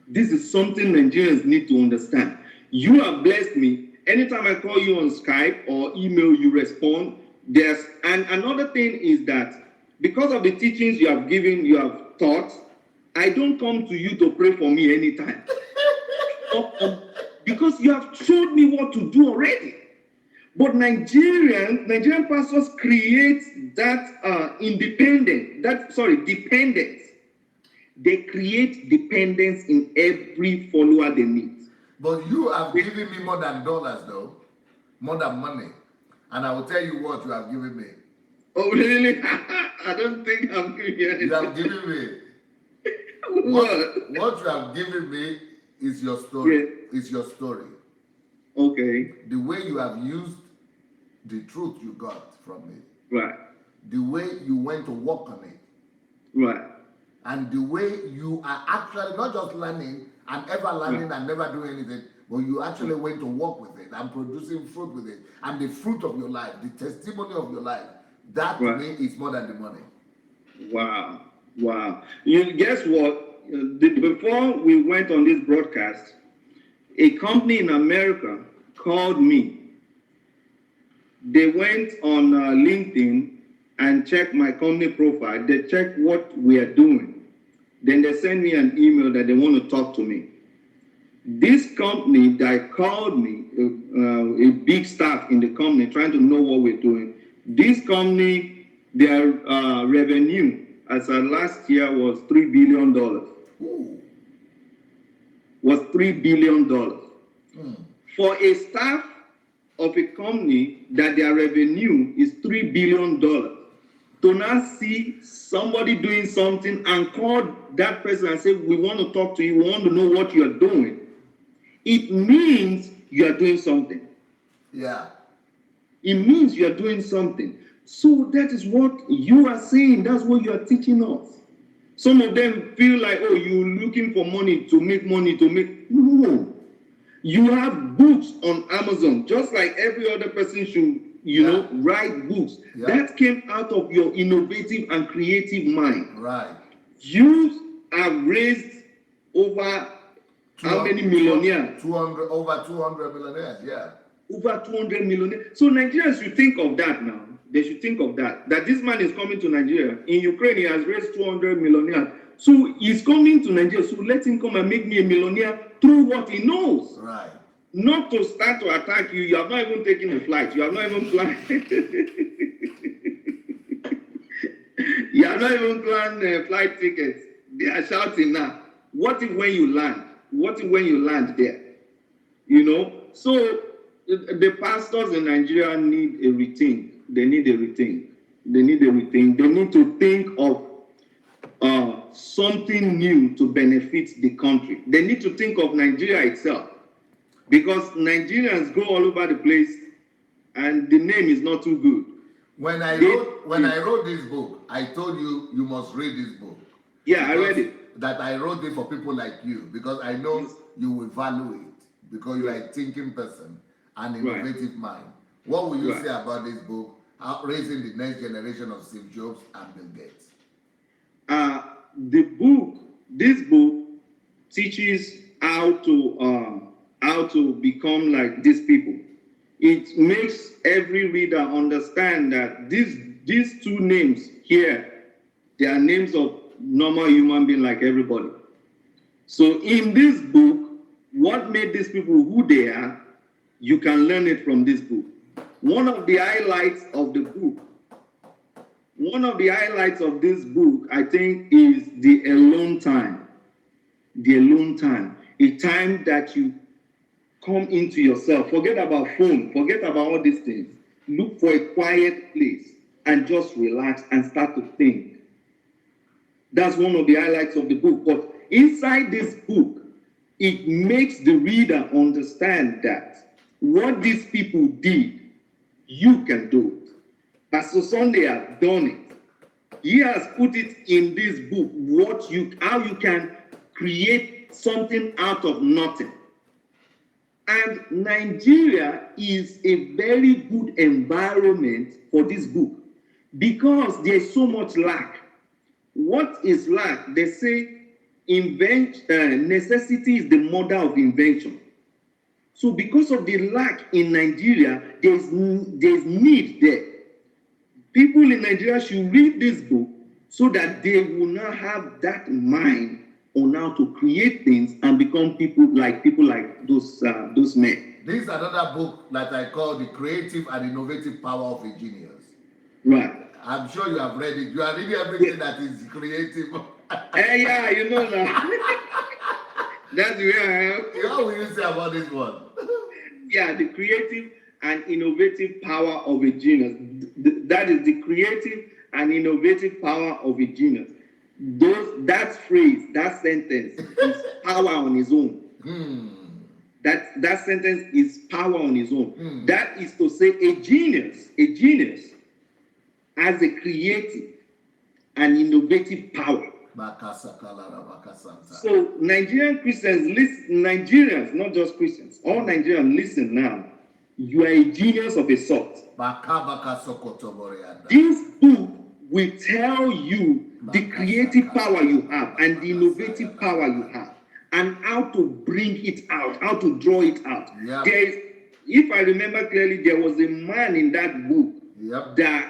This is something Nigerians need to understand. You have blessed me. Anytime I call you on Skype or email, you respond. And another thing is that because of the teachings you have given, you have taught, I don't come to you to pray for me anytime. Because you have showed me what to do already. But Nigerian pastors create that dependence. They create dependence in every follower they meet. But you have given me more than dollars, though, more than money. And I will tell you what you have given me. Oh, really? I don't think I'm giving you anything. You have given me. What you have given me is your story. Yeah. Is your story. Okay. The way you have used the truth you got from me. Right. The way you went to work on it. Right. And the way you are actually not just learning and ever learning and never doing anything, but you actually went to work with it and producing fruit with it. And the fruit of your life, the testimony of your life, that to me is more than the money. Wow. Wow. You guess what? Before we went on this broadcast, a company in America called me. They went on LinkedIn and checked my company profile. They checked what we are doing. Then they sent me an email that they want to talk to me. This company that called me, a big staff in the company trying to know what we're doing. This company, their revenue as of last year was $3 billion. Ooh. Was $3 billion. For a staff of a company that their revenue is $3 billion, to now see somebody doing something and call that person and say, we want to talk to you, we want to know what you're doing, it means you are doing something. Yeah. It means you are doing something. So that is what you are saying. That's what you are teaching us. Some of them feel like, oh, you're looking for money to make money to make. No. You have books on Amazon, just like every other person should, write books. Yeah. That came out of your innovative and creative mind. Right. You have raised over how many millionaires? Over 200 millionaires, yeah. Over 200 millionaires. So Nigerians should think of that now. They should think of that. That this man is coming to Nigeria. In Ukraine, he has raised 200 millionaires. So he's coming to Nigeria. So let him come and make me a millionaire through what he knows. Right. Not to start to attack you. You have not even taken a flight. You have not even planned. You have not even planned flight tickets. They are shouting now. What if when you land? What if when you land there? So the pastors in Nigeria need a rethink. They need a rethink. They need to think of something new to benefit the country. They need to think of Nigeria itself. Because Nigerians go all over the place and the name is not too good. When I wrote this book, I told you must read this book. Yeah, I read it. That I wrote it for people like you because I know you will value it because you are a thinking person, an innovative mind. What will you say about this book, raising the next generation of Steve Jobs and Bill Gates? This book teaches how to become like these people. It makes every reader understand that these two names here, they are names of normal human being like everybody. So in this book, what made these people who they are, you can learn it from this book. One of the highlights of this book, I think, is the alone time. The alone time. A time that you come into yourself. Forget about phone. Forget about all these things. Look for a quiet place and just relax and start to think. That's one of the highlights of the book. But inside this book, it makes the reader understand that what these people did, you can do it. Pastor Sunday has done it. He has put it in this book, how you can create something out of nothing. And Nigeria is a very good environment for this book because there's so much lack. What is lack? They say necessity is the mother of invention. So because of the lack in Nigeria, there's need there. People in Nigeria should read this book so that they will not have that mind on how to create things and become people like those men. This is another book that I call The Creative and Innovative Power of a Genius. Right. I'm sure you have read it. You are reading everything that is creative. Yeah, you know that. That's the way I am. What will you say about this one? Yeah, the creative and innovative power of a genius. That is the creative and innovative power of a genius. That phrase, that sentence is power on its own. That sentence is power on its own. That is to say, a genius has a creative and innovative power. So Nigerian Christians, Nigerians, not just Christians, all Nigerians, listen now. You are a genius of a sort. This book will tell you the creative power you have and the innovative power you have, and how to bring it out, how to draw it out. Yep. If I remember clearly, there was a man in that book that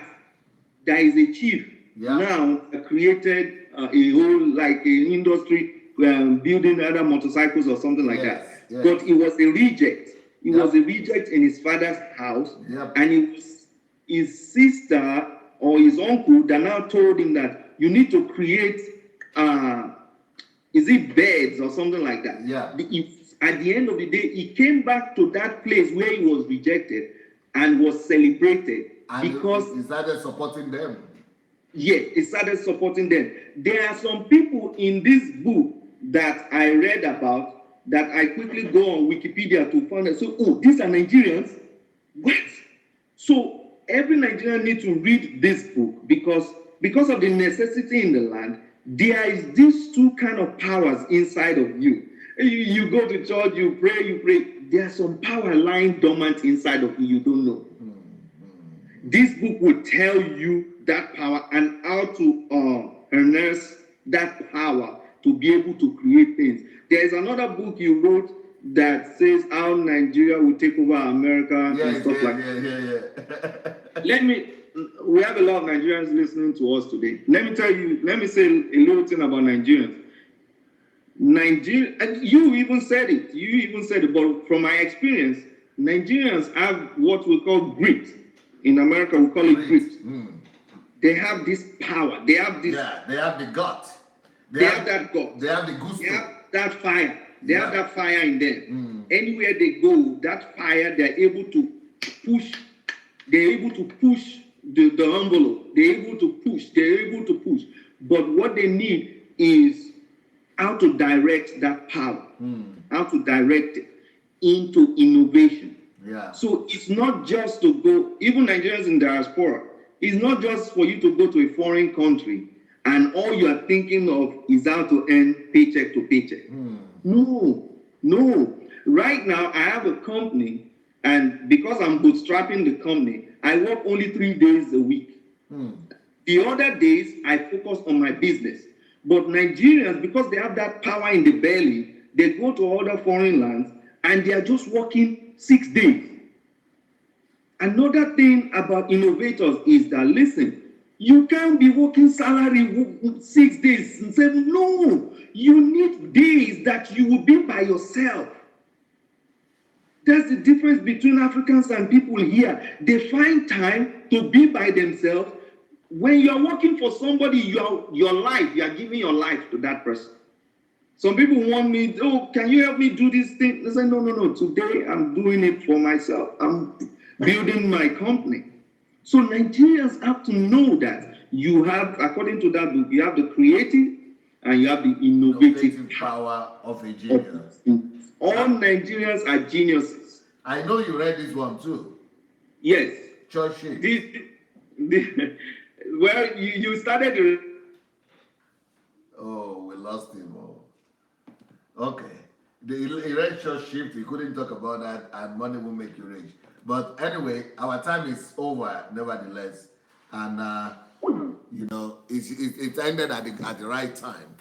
is a chief now created a whole like an industry building other motorcycles or something like that. Yes. But he was a reject. He was a reject in his father's house, and it was his sister or his uncle that now told him that you need to create is it beds or something like that. At the end of the day, he came back to that place where he was rejected and was celebrated, and because he started supporting them. Yes, he started supporting them. There are some people in this book that I read about that I quickly go on Wikipedia to find out. So, these are Nigerians? What? So every Nigerian needs to read this book because of the necessity in the land. There is these two kind of powers inside of you. You go to church, you pray. There's some power lying dormant inside of you. You don't know. This book will tell you that power and how to harness that power to be able to create things. There is another book you wrote that says how Nigeria will take over America and stuff like that. We have a lot of Nigerians listening to us today. Let me say a little thing about Nigerians. You even said it, but from my experience, Nigerians have what we call grit. In America, we call it grit. They have this power. They have this. Yeah, they have the gut. They have that gut. They have the gusto. They have that fire. They have that fire in them. Anywhere they go, that fire, they're able to push. They're able to push the envelope. They're able to push. But what they need is how to direct that power. How to direct it into innovation. So it's not just to go, even Nigerians in diaspora, it's not just for you to go to a foreign country and all you are thinking of is how to earn paycheck to paycheck. No. Right now, I have a company, and because I'm bootstrapping the company, I work only 3 days a week. The other days, I focus on my business. But Nigerians, because they have that power in the belly, they go to other foreign lands and they are just working 6 days. Another thing about innovators is that, listen, you can't be working salary 6 days and 7. No, you need days that you will be by yourself. That's the difference between Africans and people here. They find time to be by themselves. When you're working for somebody, your life, you are giving your life to that person. Some people want me, can you help me do this thing? I say, no. Today, I'm doing it for myself. I'm building my company. So Nigerians have to know that you have, according to that book, you have the creative and you have the innovative power of a genius. All Nigerians are geniuses. I know you read this one too. Yes. Church. Well, you started to... Oh, we lost him. Okay. He read Church Shift. He couldn't talk about that, and money will make you rich. But anyway, our time is over, nevertheless. and it ended at the right time.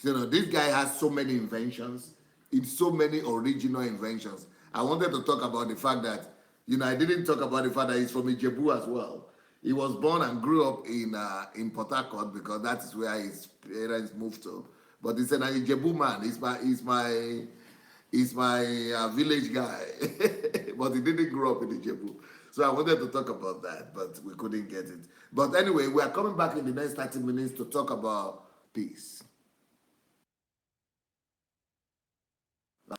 This guy has so many inventions, in so many original inventions. I wanted to talk about the fact that I didn't talk about the fact that he's from Ijebu as well. He was born and grew up in Port Harcourt because that is where his parents moved to. But he's an Ijebu man. He's my village guy, but he didn't grow up in Ijebu. So I wanted to talk about that, but we couldn't get it. But anyway, we are coming back in the next 30 minutes to talk about peace.